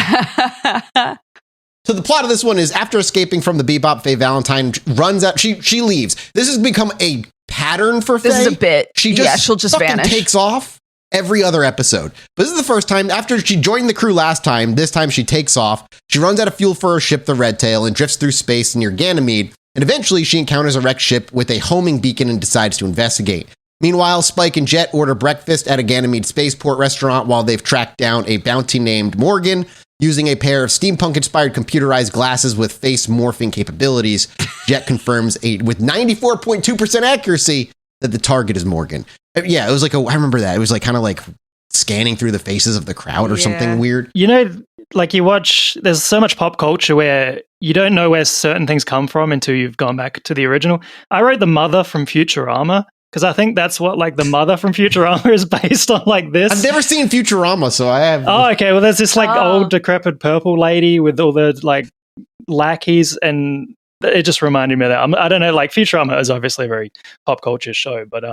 Speaker 1: So the plot of this one is after escaping from the Bebop, Faye Valentine runs out. She leaves. This has become a pattern for Faye.
Speaker 2: This is a bit. She'll just vanish.
Speaker 1: Takes off every other episode. But this is the first time after she joined the crew last time. This time she takes off. She runs out of fuel for her ship, the Red Tail, and drifts through space near Ganymede. And eventually she encounters a wrecked ship with a homing beacon and decides to investigate. Meanwhile, Spike and Jet order breakfast at a Ganymede spaceport restaurant while they've tracked down a bounty named Morgan. Using a pair of steampunk-inspired computerized glasses with face morphing capabilities, Jet confirms with 94.2% accuracy that the target is Morgan. Yeah, it was like I remember that. It was like kind of like scanning through the faces of the crowd or something weird.
Speaker 4: Like you watch, there's so much pop culture where you don't know where certain things come from until you've gone back to the original. I wrote the mother from Futurama because I think that's what like the mother from Futurama is based on, like this.
Speaker 1: I've never seen Futurama, so I have.
Speaker 4: Oh, okay. Well, there's this like old decrepit purple lady with all the like lackeys, and it just reminded me of that. I don't know. Like Futurama is obviously a very pop culture show, but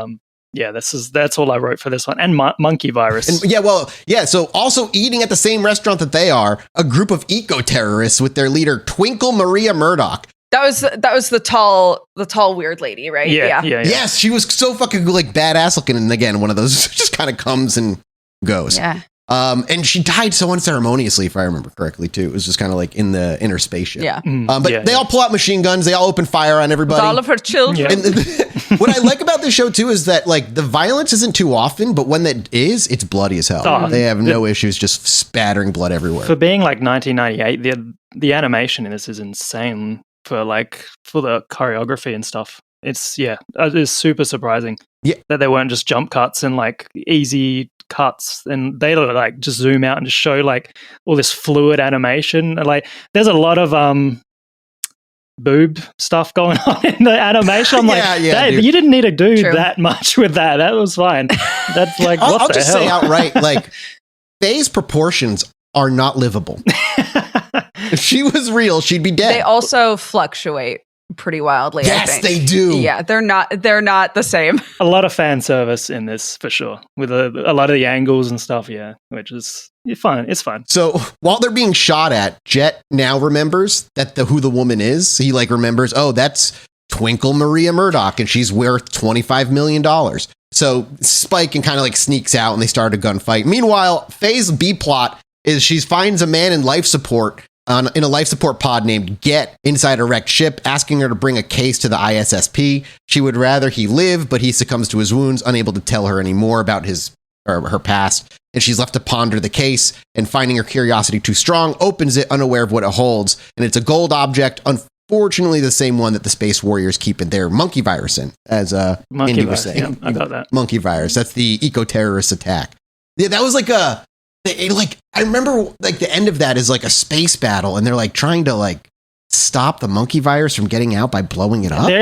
Speaker 4: yeah, that's all I wrote for this one. And monkey virus.
Speaker 1: And, so also eating at the same restaurant that they are, a group of eco-terrorists with their leader, Twinkle Maria Murdoch.
Speaker 2: That was the tall weird lady, right?
Speaker 4: Yeah.
Speaker 1: Yes, she was so fucking like badass looking. And again, one of those just kind of comes and goes.
Speaker 2: Yeah.
Speaker 1: And she died so unceremoniously, if I remember correctly, too. It was just kind of like in the inner spaceship.
Speaker 2: Yeah.
Speaker 1: They all pull out machine guns. They all open fire on everybody.
Speaker 2: With all of her children.
Speaker 1: Yeah. And what I like about this show, too, is that like the violence isn't too often, but when that is, it's bloody as hell. Oh, they have no issues just spattering blood everywhere.
Speaker 4: For being like 1998, the animation in this is insane for the choreography and stuff. It's super surprising that they weren't just jump cuts and like easy cuts, and they like just zoom out and just show like all this fluid animation. And like there's a lot of boob stuff going on in the animation. I'm like, you didn't need to do that much with that. That was fine. That's like
Speaker 1: I'll just say outright, like Faye's proportions are not livable. If she was real, she'd be dead.
Speaker 2: They also fluctuate pretty wildly. I
Speaker 1: Yes,
Speaker 2: think.
Speaker 1: they do.
Speaker 2: Yeah, they're not the same.
Speaker 4: A lot of fan service in this for sure, with a lot of the angles and stuff. Yeah, which is fun. It's fun.
Speaker 1: So while they're being shot at, Jet now remembers that who the woman is. He like remembers, oh, that's Twinkle Maria Murdoch, and she's worth $25 million. So Spike and kind of like sneaks out, and they start a gunfight. Meanwhile, Faye's B plot is she finds a man in life support in a life support pod named Get inside a wrecked ship, asking her to bring a case to the ISSP. She would rather he live, but he succumbs to his wounds, unable to tell her any more about her past. And she's left to ponder the case, and finding her curiosity too strong, opens it unaware of what it holds. And it's a gold object, unfortunately the same one that the Space Warriors keep in their monkey virus in, as Indy was saying.
Speaker 4: Yeah, I got that.
Speaker 1: Monkey virus. That's the eco-terrorist attack. Yeah, that was like I remember like the end of that is like a space battle, and they're like trying to like stop the monkey virus from getting out by blowing it up.
Speaker 4: They're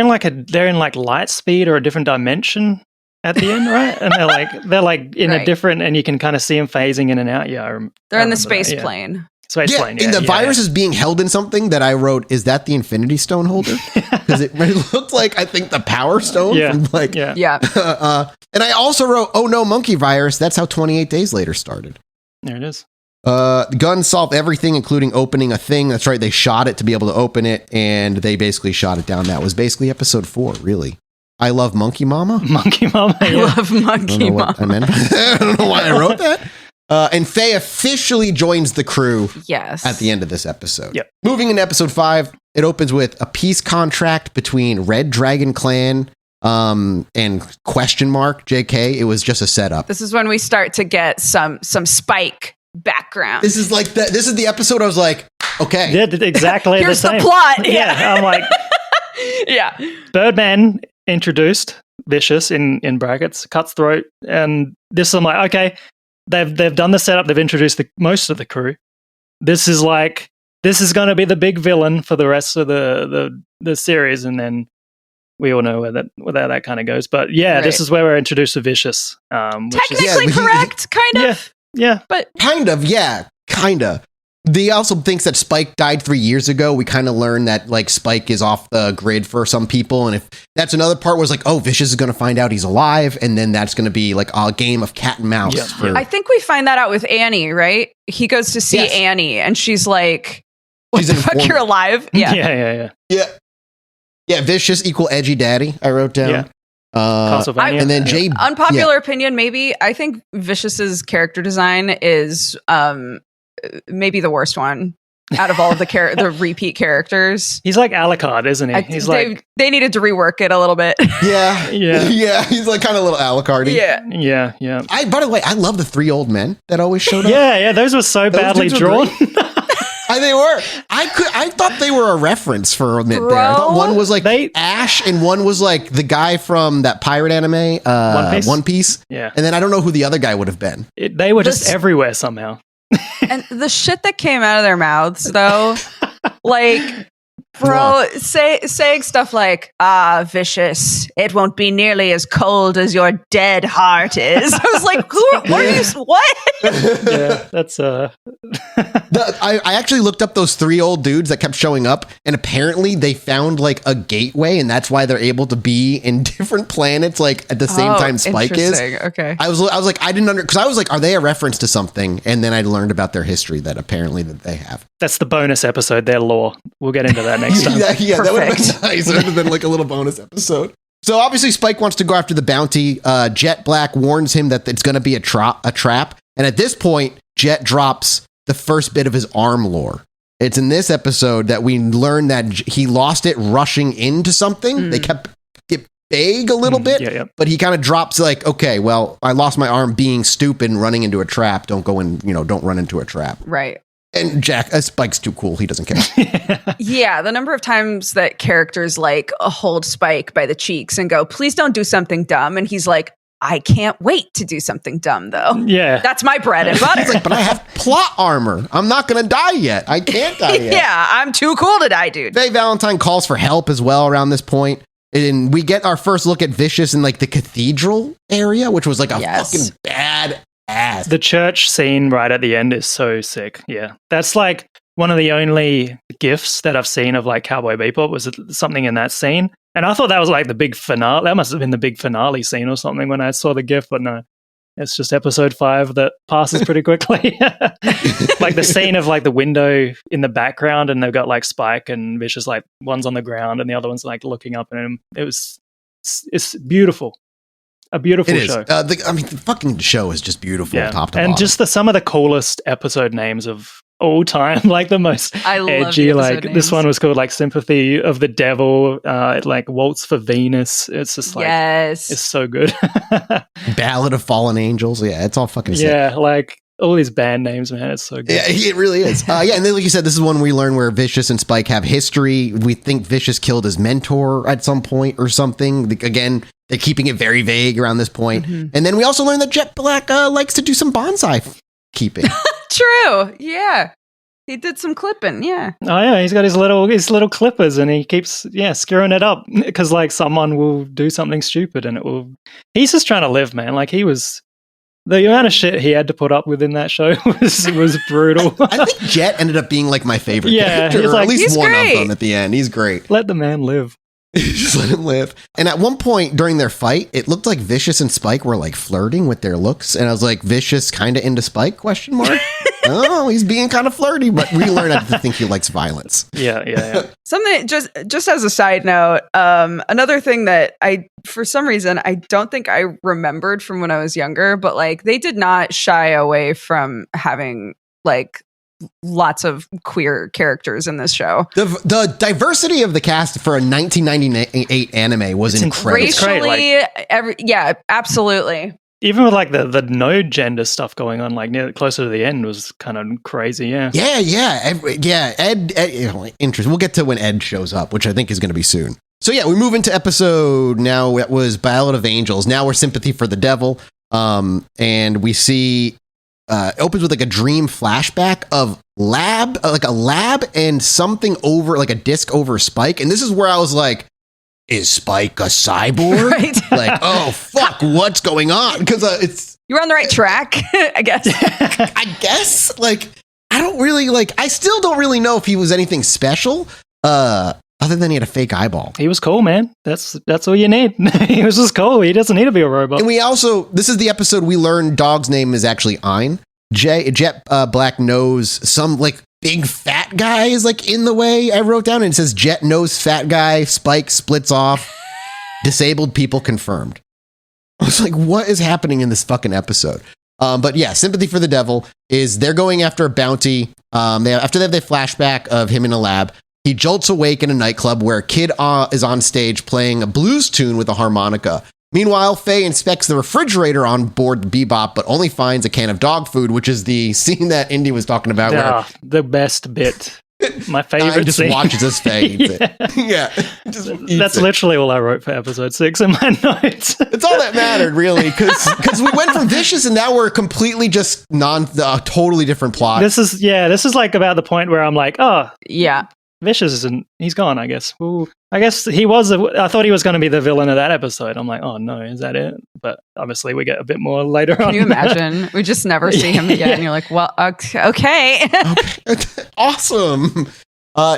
Speaker 4: in like light speed or a different dimension at the end, right? And they're like in a different, and you can kind of see them phasing in and out. Yeah,
Speaker 2: they're in the space plane.
Speaker 4: Space plane. Yeah,
Speaker 1: and the virus is being held in something that I wrote. Is that the Infinity Stone holder? Because it looked like, I think, the Power Stone.
Speaker 4: Yeah.
Speaker 1: From like,
Speaker 2: Yeah.
Speaker 1: And I also wrote, oh no, monkey virus. That's how 28 Days Later started.
Speaker 4: There it is.
Speaker 1: The guns solved everything, including opening a thing. That's right. They shot it to be able to open it, and they basically shot it down. That was basically episode 4, really. I love Monkey Mama.
Speaker 4: Monkey Mama.
Speaker 2: I love Monkey Mama.
Speaker 1: I don't know why I wrote that. And Faye officially joins the crew at the end of this episode.
Speaker 4: Yep.
Speaker 1: Moving into episode 5, it opens with a peace contract between Red Dragon Clan and question mark JK. It was just a setup.
Speaker 2: This is when we start to get some Spike background.
Speaker 1: This is like this is the episode I was like, okay.
Speaker 4: Yeah, exactly.
Speaker 2: Here's
Speaker 4: the same.
Speaker 2: the plot.
Speaker 4: Yeah, I'm like,
Speaker 2: yeah.
Speaker 4: Birdman introduced Vicious in brackets, cuts throat, and this I'm like, okay, they've done the setup, they've introduced most of the crew. This is going to be the big villain for the rest of the series, and then we all know where that kind of goes. But yeah, This is where we're introduced to Vicious.
Speaker 2: Technically correct, kind of.
Speaker 4: Yeah.
Speaker 2: But
Speaker 1: kind of. They also thinks that Spike died 3 years ago. We kind of learned that like Spike is off the grid for some people. And if that's another part was like, oh, Vicious is going to find out he's alive. And then that's going to be like a game of cat and mouse.
Speaker 4: Yeah.
Speaker 2: I think we find that out with Annie, right? He goes to see Annie and she's like, what the fuck, you're alive?
Speaker 4: Yeah.
Speaker 1: Yeah, Vicious equal edgy daddy, I wrote down.
Speaker 4: Yeah.
Speaker 1: And then Jay.
Speaker 2: Unpopular opinion, maybe. I think Vicious's character design is maybe the worst one out of all of the repeat characters.
Speaker 4: He's like Alucard, isn't he? He's like
Speaker 2: they needed to rework it a little bit.
Speaker 1: Yeah. He's like kind of a little Alucard-y.
Speaker 2: Yeah.
Speaker 1: By the way, I love the 3 old men that always showed up.
Speaker 4: Yeah. Those were so badly drawn.
Speaker 1: They were. I thought they were a reference for a minute there. I thought one was like Ash, and one was like the guy from that pirate anime, One Piece.
Speaker 4: Yeah.
Speaker 1: And then I don't know who the other guy would have been.
Speaker 4: They were just everywhere somehow.
Speaker 2: And the shit that came out of their mouths, though, like, bro, saying stuff like, Vicious, it won't be nearly as cold as your dead heart is. I was like, what?
Speaker 4: Yeah, that's
Speaker 1: I actually looked up those 3 old dudes that kept showing up, and apparently they found like a gateway, and that's why they're able to be in different planets like at the same time Spike is.
Speaker 2: Okay.
Speaker 1: I was like, I didn't because I was like, are they a reference to something? And then I learned about their history that apparently that they have.
Speaker 4: That's the bonus episode, their lore. We'll get into that next time.
Speaker 1: Yeah, that would have been nice. It would have been like a little bonus episode. So obviously Spike wants to go after the bounty. Jet Black warns him that it's going to be a trap. And at this point, Jet drops the first bit of his arm lore. It's in this episode that we learn that he lost it rushing into something. They kept it vague a little bit, but he kind of drops like, okay, well, I lost my arm being stupid and running into a trap. Don't run into a trap.
Speaker 2: Right.
Speaker 1: And Spike's too cool. He doesn't care.
Speaker 2: Yeah, the number of times that characters like hold Spike by the cheeks and go, please don't do something dumb. And he's like, I can't wait to do something dumb, though.
Speaker 4: Yeah.
Speaker 2: That's my bread and butter.
Speaker 1: He's like, but I have plot armor. I'm not going to die yet. I can't die yet.
Speaker 2: Yeah, I'm too cool to die, dude.
Speaker 1: Faye Valentine calls for help as well around this point. And we get our first look at Vicious in like the cathedral area, which was like a fucking bad ass.
Speaker 4: The church scene right at the end is so sick. Yeah. That's like one of the only GIFs that I've seen of like Cowboy Bebop was something in that scene. And I thought that was like the big finale. That must have been the big finale scene or something when I saw the GIF, but no. It's just episode 5 that passes pretty quickly. Like the scene of like the window in the background, and they've got like Spike and Vicious, like one's on the ground and the other one's like looking up at him. It's beautiful. A beautiful show.
Speaker 1: The fucking show is just beautiful, top to bottom.
Speaker 4: And just some of the coolest episode names of all time, like the most edgy. Like names. This one was called like Sympathy of the Devil, like Waltz for Venus. It's just like it's so good.
Speaker 1: Ballad of Fallen Angels. Yeah, it's all fucking sick.
Speaker 4: Yeah, like all these band names, man. It's so good.
Speaker 1: Yeah, it really is. And then like you said, this is one we learn where Vicious and Spike have history. We think Vicious killed his mentor at some point or something. Again, they're keeping it very vague around this point. Mm-hmm. And then we also learn that Jet Black likes to do some bonsai keeping.
Speaker 2: True. Yeah. He did some clipping. Yeah.
Speaker 4: Oh yeah. He's got his little clippers, and he keeps screwing it up because like someone will do something stupid, and it will. He's just trying to live, man. Like the amount of shit he had to put up with in that show was brutal.
Speaker 1: I think Jet ended up being like my favorite character, or at least one of them at the end. He's great.
Speaker 4: Let the man live.
Speaker 1: Just let him live. And at one point during their fight, it looked like Vicious and Spike were like flirting with their looks. And I was like, Vicious kind of into Spike, ? Oh, he's being kind of flirty, but we learned to think he likes violence.
Speaker 4: Yeah.
Speaker 2: Something just as a side note, another thing that for some reason, I don't think I remembered from when I was younger, but like they did not shy away from having like lots of queer characters in this show.
Speaker 1: The diversity of the cast for a 1998 anime was incredible.
Speaker 2: Racially, absolutely.
Speaker 4: Even with like the no gender stuff going on, like closer to the end was kind of crazy. Yeah. Ed, interesting. We'll get to when Ed shows up, which I think is going to be soon. So yeah, we move into episode now. It was Ballad of Angels. Now we're Sympathy for the Devil. And we see it opens with like a dream flashback of a lab and something over like a disc over Spike. And this is where I was like, is Spike a cyborg?
Speaker 2: Right.
Speaker 1: Like, oh fuck, what's going on? Because
Speaker 2: you're on the right track, I guess.
Speaker 1: I guess. Like, I still don't really know if he was anything special. Other than he had a fake eyeball.
Speaker 4: He was cool, man. That's all you need. He was just cool. He doesn't need to be a robot.
Speaker 1: And this is the episode we learned Dog's name is actually Ein. Jet Black knows some like big fat guy is like in the way. I wrote down and it says Jet knows fat guy. Spike splits off. Disabled people confirmed. I was like, what is happening in this fucking episode? But yeah, Sympathy for the Devil is they're going after a bounty. After they have the flashback of him in a lab. He jolts awake in a nightclub where a kid is on stage playing a blues tune with a harmonica. Meanwhile, Faye inspects the refrigerator on board the Bebop, but only finds a can of dog food, which is the scene that Indy was talking about. Where
Speaker 4: the best bit. My favorite
Speaker 1: just
Speaker 4: scene.
Speaker 1: Watches us Faye eats it. Yeah.
Speaker 4: That's literally all I wrote for episode 6 in my notes.
Speaker 1: It's all that mattered, really, because we went from Vicious and now we're completely just totally different plot.
Speaker 4: This is like about the point where I'm like, oh.
Speaker 2: Yeah.
Speaker 4: Vicious isn't, he's gone, I guess. Well, I guess I thought he was going to be the villain of that episode. I'm like, oh no, is that it? But obviously we get a bit more later on.
Speaker 2: Can you imagine? We just never see him again. You're like, well, okay.
Speaker 1: Awesome.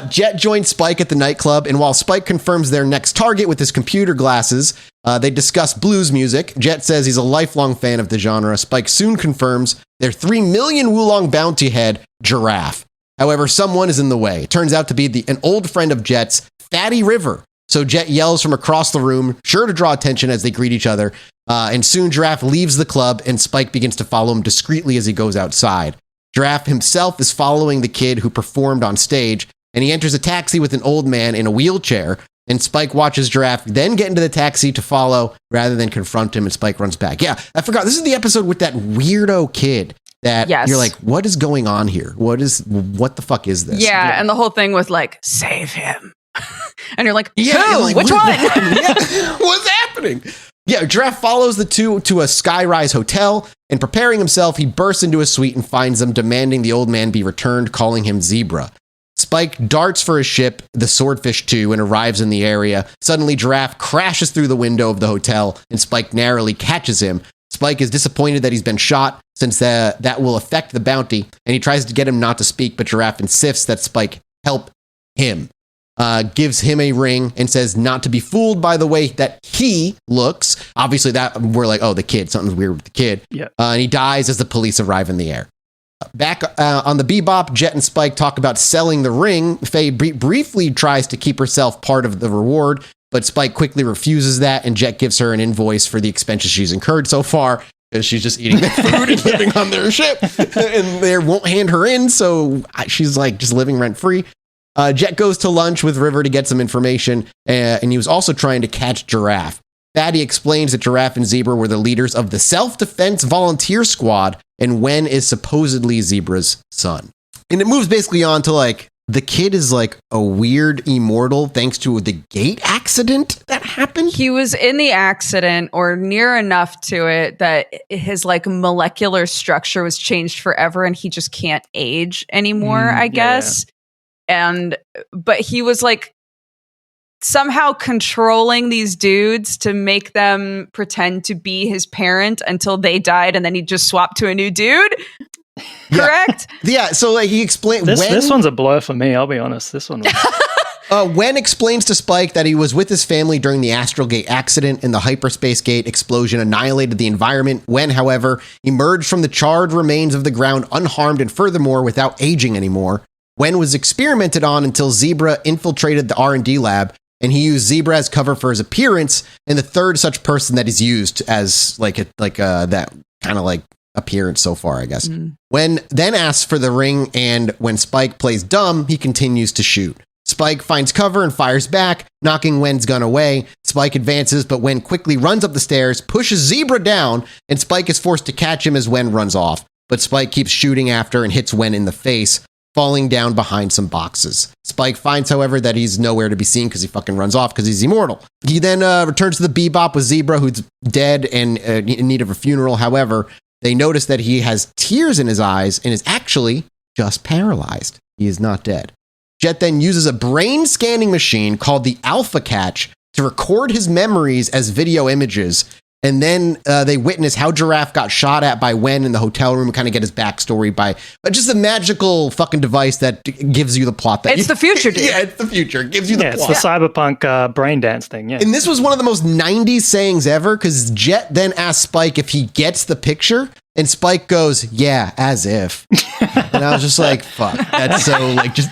Speaker 1: Jet joins Spike at the nightclub, and while Spike confirms their next target with his computer glasses, they discuss blues music. Jet says he's a lifelong fan of the genre. Spike soon confirms their 3 million Wulong bounty head, Giraffe. However, someone is in the way. It turns out to be an old friend of Jet's, Fatty River. So Jet yells from across the room, sure to draw attention as they greet each other. And soon Giraffe leaves the club and Spike begins to follow him discreetly as he goes outside. Giraffe himself is following the kid who performed on stage, and he enters a taxi with an old man in a wheelchair. And Spike watches Giraffe then get into the taxi to follow rather than confront him, and Spike runs back. Yeah, I forgot. This is the episode with that weirdo kid. That you're like, what is going on here? What the fuck is this?
Speaker 2: Yeah, and the whole thing with like, save him. And you're like, who?
Speaker 1: Like,
Speaker 2: which one?
Speaker 1: What's happening? Yeah, Giraffe follows the two to a skyrise hotel, and preparing himself, he bursts into a suite and finds them demanding the old man be returned, calling him Zebra. Spike darts for his ship, the Swordfish 2, and arrives in the area. Suddenly, Giraffe crashes through the window of the hotel, and Spike narrowly catches him. Spike is disappointed that he's been shot since that will affect the bounty, and he tries to get him not to speak, but Giraffe insists that Spike help him. Gives him a ring and says not to be fooled by the way that he looks. Obviously, that we're like, oh, the kid, something's weird with the kid.
Speaker 4: Yeah.
Speaker 1: And he dies as the police arrive in the air. Back on the Bebop, Jet and Spike talk about selling the ring. Faye briefly tries to keep herself part of the reward, but Spike quickly refuses that, and Jet gives her an invoice for the expenses she's incurred so far, because she's just eating their food and living on their ship, and they won't hand her in, so she's like just living rent-free. Jet goes to lunch with River to get some information, and he was also trying to catch Giraffe. Fatty explains that Giraffe and Zebra were the leaders of the Self-Defense Volunteer Squad, and Wen is supposedly Zebra's son. And it moves basically on to like, the kid is like a weird immortal thanks to the gate accident that happened.
Speaker 2: He was in the accident or near enough to it that his like molecular structure was changed forever and he just can't age anymore, I guess. But he was like somehow controlling these dudes to make them pretend to be his parent until they died, and then he just swapped to a new dude. Correct?
Speaker 1: Yeah. So like he explained
Speaker 4: this one's a blur for me. I'll be honest. This one.
Speaker 1: Wen explains to Spike that he was with his family during the Astral Gate accident, and the hyperspace gate explosion annihilated the environment. Wen, however, emerged from the charred remains of the ground unharmed and furthermore without aging anymore. Wen was experimented on until Zebra infiltrated the R&D lab, and he used Zebra as cover for his appearance, and the third such person that is used as that kind of like appearance so far, I guess. Wen then asks for the ring, and when Spike plays dumb, he continues to shoot. Spike finds cover and fires back, knocking Wen's gun away. Spike advances, but Wen quickly runs up the stairs, pushes Zebra down, and Spike is forced to catch him as Wen runs off. But Spike keeps shooting after and hits Wen in the face, falling down behind some boxes. Spike finds, however, that he's nowhere to be seen because he fucking runs off because he's immortal. He then returns to the Bebop with Zebra, who's dead and in need of a funeral. However, they notice that he has tears in his eyes and is actually just paralyzed. He is not dead. Jet then uses a brain scanning machine called the Alpha Catch to record his memories as video images. And then they witness how Giraffe got shot at by Wen in the hotel room and kind of get his backstory by just a magical fucking device that gives you the plot.
Speaker 2: It's the future, dude.
Speaker 1: Yeah, it's the future. It gives you the plot.
Speaker 4: It's the cyberpunk brain dance thing, yeah.
Speaker 1: And this was one of the most 90s sayings ever, because Jet then asks Spike if he gets the picture, and Spike goes, yeah, as if. And I was just like, fuck, that's so, like, just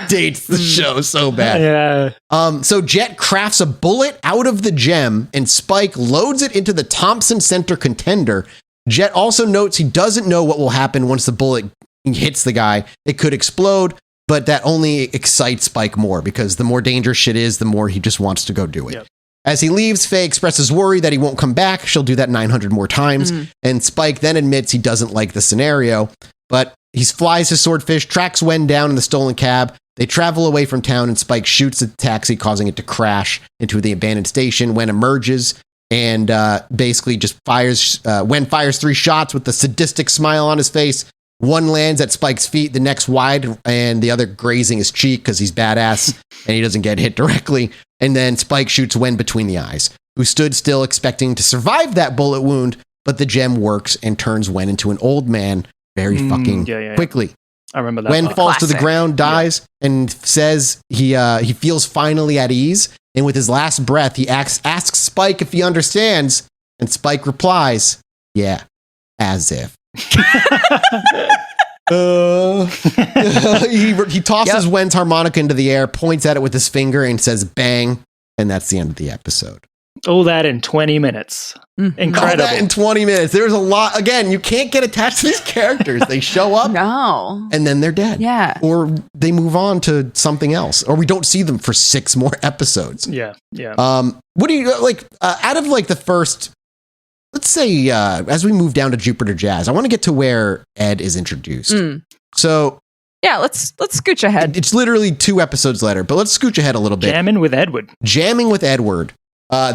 Speaker 1: dates the show so bad.
Speaker 4: Yeah.
Speaker 1: So Jet crafts a bullet out of the gem, and Spike loads it into the Thompson Center Contender. Jet also notes he doesn't know what will happen once the bullet hits the guy. It could explode, but that only excites Spike more, because the more dangerous shit is, the more he just wants to go do it. Yep. As he leaves, Faye expresses worry that he won't come back. She'll do that 900 more times. And Spike then admits he doesn't like the scenario, but he flies his swordfish, tracks Wen down in the stolen cab. They travel away from town, and Spike shoots the taxi, causing it to crash into the abandoned station. Wen emerges and basically just fires. Wen fires 3 shots with a sadistic smile on his face. One lands at Spike's feet, the next wide, and the other grazing his cheek because he's badass and he doesn't get hit directly. And then Spike shoots Wen between the eyes, who stood still expecting to survive that bullet wound, but the gem works and turns Wen into an old man very fucking quickly.
Speaker 4: I remember that.
Speaker 1: Wen falls
Speaker 2: Classic.
Speaker 1: to the ground, dies, and says he feels finally at ease. And with his last breath, he asks Spike if he understands, and Spike replies, yeah, as if. He tosses Wen's harmonica into the air, points at it with his finger, and says bang, and that's the end of the episode.
Speaker 4: All that in 20 minutes. Incredible.
Speaker 1: All that in 20 minutes. There's a lot. Again, you can't get attached to these characters. They show up and then they're dead.
Speaker 2: Yeah.
Speaker 1: Or they move on to something else, or we don't see them for 6 more episodes.
Speaker 4: Yeah.
Speaker 1: What do you like out of like the first, let's say, as we move down to Jupiter Jazz, I want to get to where Ed is introduced. So
Speaker 2: yeah, let's scooch ahead.
Speaker 1: It's literally 2 episodes later, but let's scooch ahead a little bit.
Speaker 4: Jamming with Edward.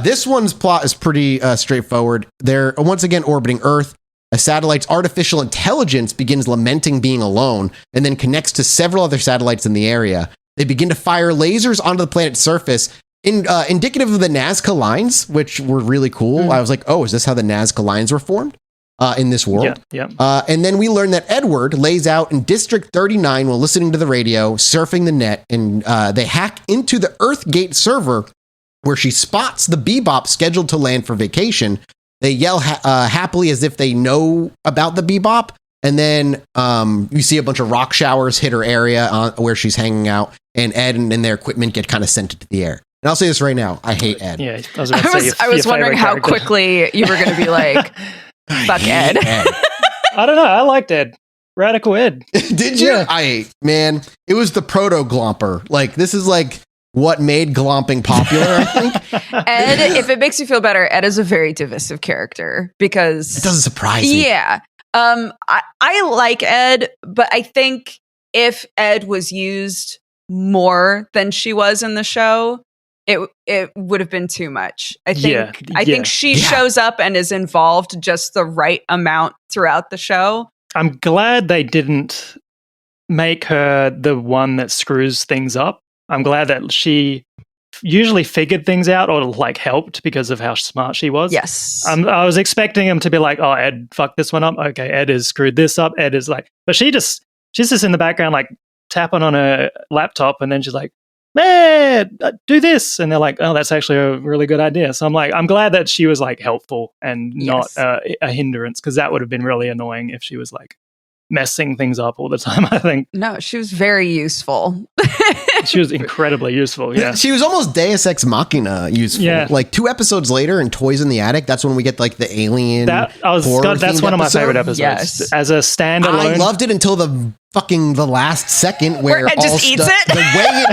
Speaker 1: This one's plot is pretty straightforward. They're once again orbiting Earth. A satellite's artificial intelligence begins lamenting being alone and then connects to several other satellites in the area. They begin to fire lasers onto the planet's surface, indicative of the Nazca lines, which were really cool. I was like, oh, is this how the Nazca lines were formed in this world?
Speaker 4: Yeah.
Speaker 1: And then we learn that Edward lays out in District 39 while listening to the radio, surfing the net, and they hack into the Earthgate server where she spots the Bebop scheduled to land for vacation. They yell happily as if they know about the Bebop. And then you see a bunch of rock showers hit her area where she's hanging out, and Ed and their equipment get kind of sent into the air. And I'll say this right now, I hate Ed.
Speaker 4: Yeah,
Speaker 2: I was wondering how quickly you were going to be like, fuck Ed.
Speaker 4: I don't know. I liked Ed. Radical Ed.
Speaker 1: Did you? Yeah. It was the proto-glomper. Like, this is like what made glomping popular, I think.
Speaker 2: Ed, if it makes you feel better, Ed is a very divisive character because...
Speaker 1: It doesn't surprise me.
Speaker 2: Yeah. I like Ed, but I think if Ed was used more than she was in the show, it would have been too much. I think she shows up and is involved just the right amount throughout the show.
Speaker 4: I'm glad they didn't make her the one that screws things up. I'm glad that she usually figured things out or like helped because of how smart she was.
Speaker 2: Yes.
Speaker 4: I was expecting him to be like, oh, Ed fucked this one up. Okay, Ed has screwed this up. Ed is like, but she's just in the background like tapping on her laptop, and then she's like, man, do this. And they're like, oh, that's actually a really good idea. So I'm glad that she was like helpful and not a hindrance, because that would have been really annoying if she was like messing things up all the time, I think.
Speaker 2: No, she was very useful.
Speaker 4: She was incredibly useful, yeah.
Speaker 1: She was almost Deus Ex Machina useful. Yeah. Like 2 episodes later in Toys in the Attic, that's when we get like the alien
Speaker 4: that's one of my favorite episodes.
Speaker 2: Yes.
Speaker 4: As a standalone.
Speaker 1: I loved it until the last second where
Speaker 2: Ed just eats it.
Speaker 1: The way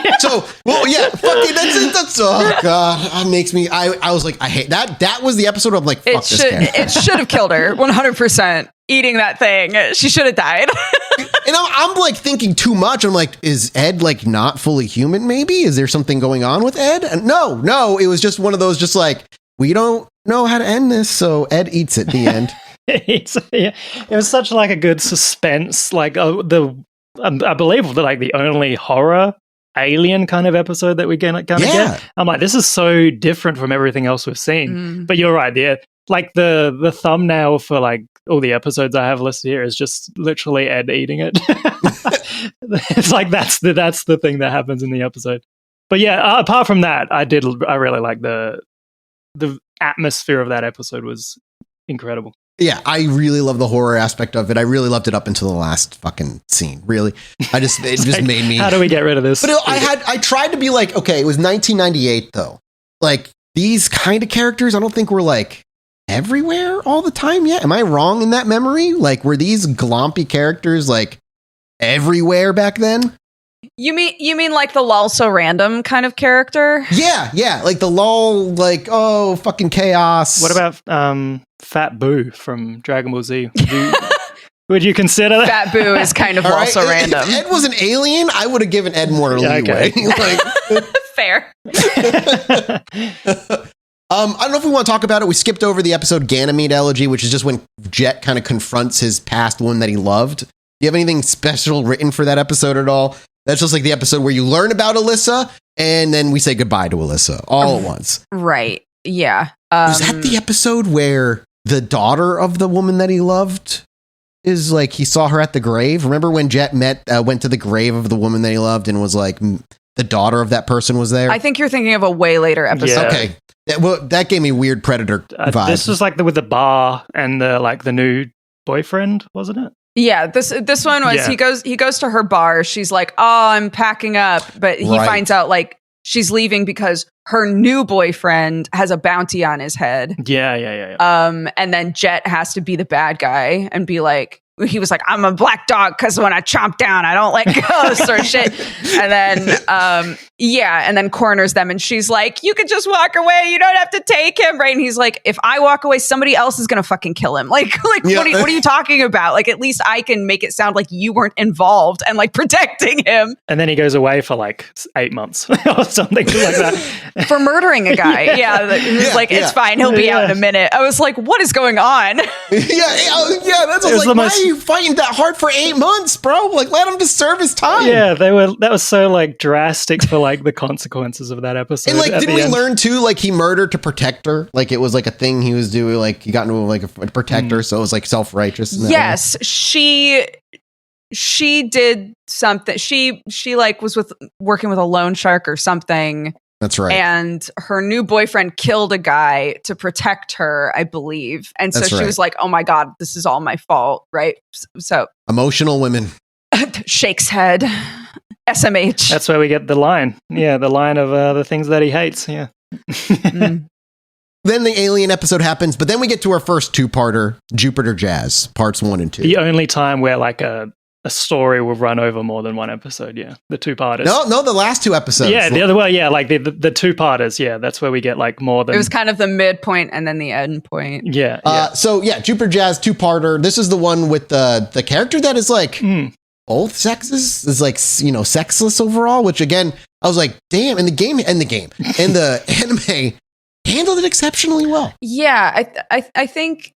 Speaker 1: it so fucking that's oh god, that makes me I was like, I hate that. That was the episode of like, fuck this character.
Speaker 2: It should have killed her 100%. Eating that thing, she should have died.
Speaker 1: And I'm like thinking too much. I'm like, is Ed like not fully human? Maybe is there something going on with Ed? And no, it was just one of those, just like, we don't know how to end this, so Ed eats it. The end.
Speaker 4: It was such like a good suspense, like I believe like the only horror alien kind of episode that we gonna get. I'm like, this is so different from everything else we've seen. But you're right, yeah. Like the thumbnail for like all the episodes I have listed here is just literally Ed eating it. It's like that's the thing that happens in the episode. But yeah, apart from that, I really like the atmosphere of that episode was incredible.
Speaker 1: Yeah, I really love the horror aspect of it. I really loved it up until the last fucking scene. Really, it just like, made me.
Speaker 4: How do we get rid of this?
Speaker 1: But I tried to be like, okay, it was 1998 though. Like these kind of characters, I don't think were like everywhere all the time yet. Am I wrong in that memory? Like, were these glompy characters like everywhere back then?
Speaker 2: You mean like the lol so random kind of character?
Speaker 1: Yeah, like the lol, like, oh, fucking chaos.
Speaker 4: What about Fat Boo from Dragon Ball Z? Would you consider that?
Speaker 2: Fat Boo is kind of lol so random.
Speaker 1: If Ed was an alien, I would have given Ed more leeway.
Speaker 2: Okay.
Speaker 1: Like,
Speaker 2: fair.
Speaker 1: I don't know if we want to talk about it. We skipped over the episode Ganymede Elegy, which is just when Jet kind of confronts his past woman that he loved. Do you have anything special written for that episode at all? That's just like the episode where you learn about Alyssa and then we say goodbye to Alyssa all at once.
Speaker 2: Right. Yeah.
Speaker 1: Was that the episode where the daughter of the woman that he loved is like, he saw her at the grave? Remember when Jet went to the grave of the woman that he loved and was like, the daughter of that person was there?
Speaker 2: I think you're thinking of a way later episode.
Speaker 1: Yeah. Okay. That gave me weird Predator vibes.
Speaker 4: This was like with the bar and the new boyfriend, wasn't it?
Speaker 2: Yeah, this one was he goes to her bar. She's like, "Oh, I'm packing up," but he finds out like she's leaving because her new boyfriend has a bounty on his head.
Speaker 4: Yeah.
Speaker 2: And then Jet has to be the bad guy and be like, he was like, I'm a black dog because when I chomp down, I don't let go, sort of shit. And then, and then corners them. And she's like, you could just walk away. You don't have to take him, right? And he's like, if I walk away, somebody else is going to fucking kill him. Like what are you talking about? Like, at least I can make it sound like you weren't involved and like protecting him.
Speaker 4: And then he goes away for like 8 months or something like that.
Speaker 2: For murdering a guy. It's fine. He'll be out in a minute. I was like, what is going on?
Speaker 1: That's
Speaker 4: It was the most
Speaker 1: you fighting that hard for 8 months, bro? Like, let him just serve his time.
Speaker 4: Yeah, that was so like drastic for like the consequences of that episode.
Speaker 1: And like, didn't we learn too? Like, he murdered to protect her. Like, it was like a thing he was doing. Like, he got into like a protect her, so it was like self-righteous.
Speaker 2: Yes, she did something. She like was working with a loan shark or something.
Speaker 1: That's right.
Speaker 2: And her new boyfriend killed a guy to protect her, I believe. And so she was like, "Oh my God, this is all my fault," right? So
Speaker 1: emotional women.
Speaker 2: Shakes head. SMH.
Speaker 4: That's where we get the line. Yeah, the line of the things that he hates. Yeah.
Speaker 1: Then the alien episode happens, but then we get to our first two-parter, Jupiter Jazz, parts 1 and 2.
Speaker 4: The only time where like a story will run over more than one episode. Yeah, the two-parters.
Speaker 1: No, the last 2 episodes.
Speaker 4: Yeah, the other way. Yeah, like the two-parters. Yeah, that's where we get like more than.
Speaker 2: It was kind of the midpoint and then the end point.
Speaker 4: Yeah.
Speaker 1: So yeah, Jupiter Jazz two-parter. This is the one with the character that is like both sexes, is like, you know, sexless overall. Which again, I was like, damn. And the anime handled it exceptionally well.
Speaker 2: Yeah, I think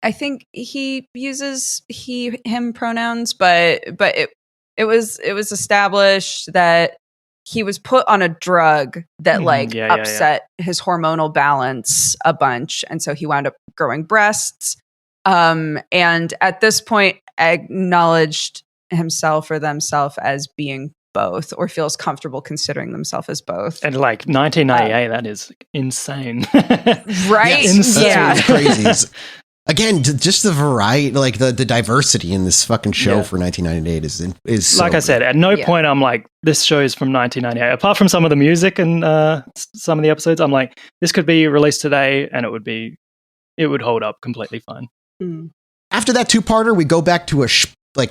Speaker 2: he uses him pronouns, but it was established that he was put on a drug that upset his hormonal balance a bunch, and so he wound up growing breasts. And at this point, acknowledged himself or themself as being both, or feels comfortable considering themselves as both.
Speaker 4: And like 1998, that is insane.
Speaker 2: Right?
Speaker 1: Yes,
Speaker 2: insane. Yeah.
Speaker 1: It's crazy. Again, just the variety, like the diversity in this fucking show for 1998 is so
Speaker 4: like I said, at no point I'm like, this show is from 1998. Apart from some of the music and some of the episodes, I'm like, this could be released today and it would hold up completely fine.
Speaker 1: After that two-parter, we go back to a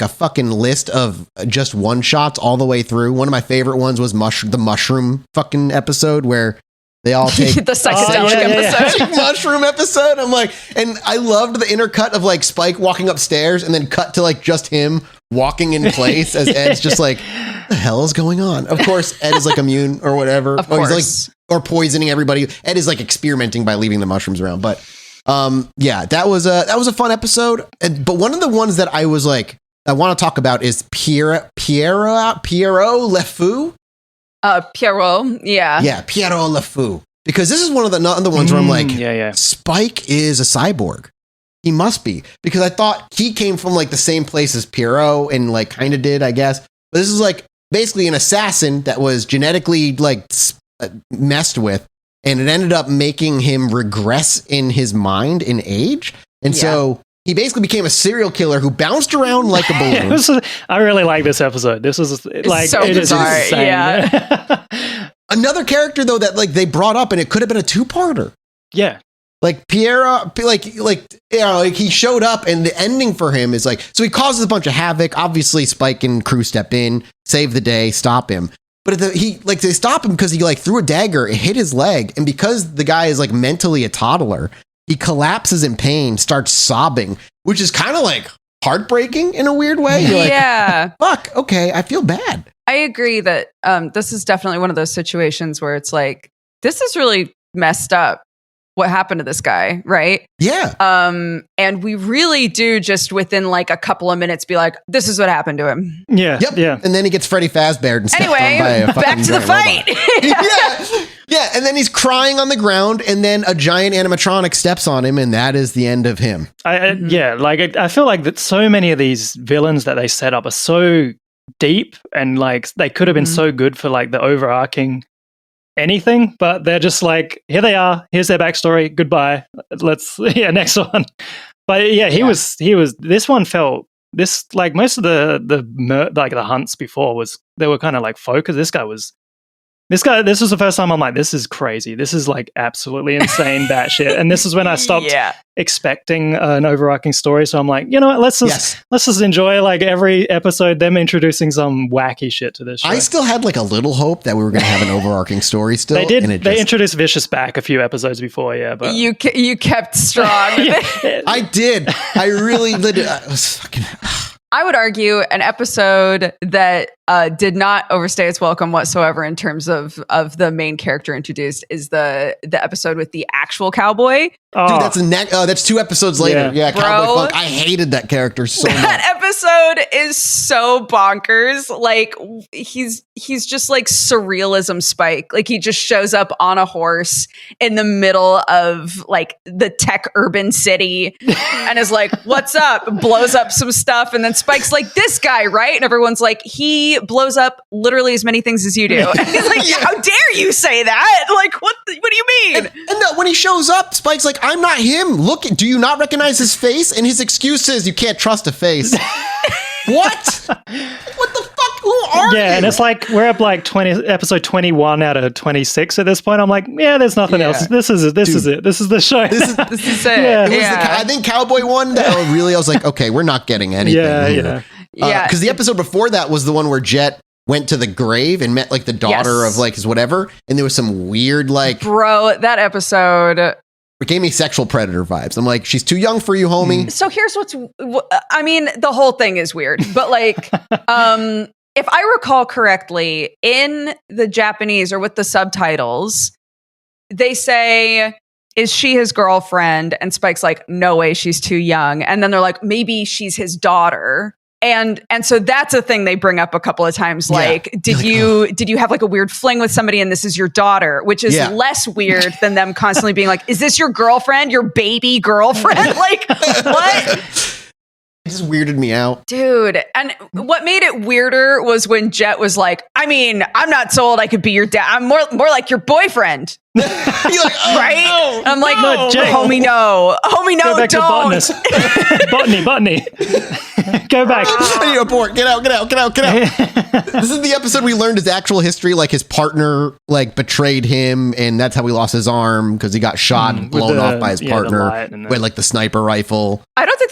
Speaker 1: fucking list of just one-shots all the way through. One of my favorite ones was the mushroom fucking episode where they all take
Speaker 2: the psychedelic episode.
Speaker 1: Mushroom episode. I'm like, and I loved the intercut of like Spike walking upstairs and then cut to like just him walking in place as Ed's just like, what the hell is going on? Of course, Ed is like immune or whatever.
Speaker 2: Of course.
Speaker 1: He's like, or poisoning everybody. Ed is like experimenting by leaving the mushrooms around. But that was a fun episode. But one of the ones that I was like, I want to talk about is Pierrot Le Fou.
Speaker 2: Pierrot, yeah.
Speaker 1: Yeah, Pierrot Le Fou. Because this is one of the ones where I'm like, Spike is a cyborg. He must be. Because I thought he came from like the same place as Pierrot and like kind of did, I guess. But this is like basically an assassin that was genetically like messed with. And it ended up making him regress in his mind in age. And so he basically became a serial killer who bounced around like a balloon.
Speaker 4: I really like this episode. This is like,
Speaker 2: so bizarre.
Speaker 4: Is insane.
Speaker 2: Yeah.
Speaker 1: Another character though that like they brought up, and it could have been a two-parter.
Speaker 4: Yeah.
Speaker 1: Like Pierre, he showed up, and the ending for him is like, so he causes a bunch of havoc. Obviously, Spike and crew step in, save the day, stop him. But they stop him because he like threw a dagger, it hit his leg, and because the guy is like mentally a toddler, he collapses in pain, starts sobbing, which is kind of like heartbreaking in a weird way. You're like, fuck, okay, I feel bad.
Speaker 2: I agree that this is definitely one of those situations where it's like, this is really messed up. What happened to this guy, right?
Speaker 1: Yeah.
Speaker 2: And we really do just within like a couple of minutes be like, this is what happened to him.
Speaker 4: Yeah.
Speaker 1: Yep.
Speaker 4: Yeah.
Speaker 1: And then he gets Freddy Fazbear and stepped on by a fucking
Speaker 2: back to the fight.
Speaker 1: Yeah. And then he's crying on the ground, and then a giant animatronic steps on him, and that is the end of him.
Speaker 4: I feel like that so many of these villains that they set up are so deep, and like they could have been so good for like the overarching anything, but they're just like, here they are, here's their backstory, goodbye, let's next one. But he was this one felt this like most of the hunts before they were kind of like focused. This was the first time I'm like, this is crazy. This is like absolutely insane batshit. And this is when I stopped expecting an overarching story. So I'm like, you know what? Let's just enjoy like every episode, them introducing some wacky shit to this show.
Speaker 1: I still had like a little hope that we were going to have an overarching story still.
Speaker 4: They did. They introduced Vicious back a few episodes before, but
Speaker 2: you kept strong.
Speaker 1: I did. I really did. I was fucking.
Speaker 2: I would argue an episode that did not overstay its welcome whatsoever in terms of the main character introduced is the episode with the actual cowboy,
Speaker 1: Dude, that's 2 episodes later. Yeah, Cowboy Funk. I hated that character so much.
Speaker 2: That episode is so bonkers. Like he's just like surrealism Spike. Like he just shows up on a horse in the middle of like the tech urban city and is like, "What's up?" Blows up some stuff, and then Spike's like, "This guy, right?" And everyone's like, "He blows up literally as many things as you do." And he's like, "How dare you say that? Like, what do you mean?"
Speaker 1: And when he shows up, Spike's like, "I'm not him. Look, do you not recognize his face?" And his excuse is, "You can't trust a face." What? What the fuck? Who are you?
Speaker 4: Yeah, and it's like we're up like episode 21 out of 26 at this point. I'm like, yeah, there's nothing else. This is it. This is it. This is the show.
Speaker 2: This is it.
Speaker 1: Yeah. I think Cowboy one that really, I was like, okay, we're not getting anything.
Speaker 4: Yeah.
Speaker 1: Because the episode before that was the one where Jet went to the grave and met like the daughter of like his whatever, and there was some weird like,
Speaker 2: bro, that episode.
Speaker 1: It gave me sexual predator vibes. I'm like, she's too young for you, homie.
Speaker 2: So here's I mean, the whole thing is weird, but like, if I recall correctly, in the Japanese or with the subtitles, they say, "Is she his girlfriend?" And Spike's like, "No way, she's too young." And then they're like, "Maybe she's his daughter." And so that's a thing they bring up a couple of times. Like, did you have like a weird fling with somebody and this is your daughter, which is less weird than them constantly being like, "Is this your girlfriend, your baby girlfriend?" Like, what?
Speaker 1: It just weirded me out.
Speaker 2: Dude. And what made it weirder was when Jet was like, "I mean, I'm not so old I could be your dad. I'm more like your boyfriend."
Speaker 1: You're like, "Oh,
Speaker 2: right?
Speaker 1: No,
Speaker 2: I'm like,
Speaker 4: no,
Speaker 2: homie, no. Homie, no,
Speaker 4: Go back
Speaker 2: don't.
Speaker 4: To botany. Go back.
Speaker 1: I need a abort. Get out. This is the episode we learned his actual history. Like his partner like betrayed him, and that's how he lost his arm because he got shot and blown off by his partner with like the sniper rifle.
Speaker 2: I don't think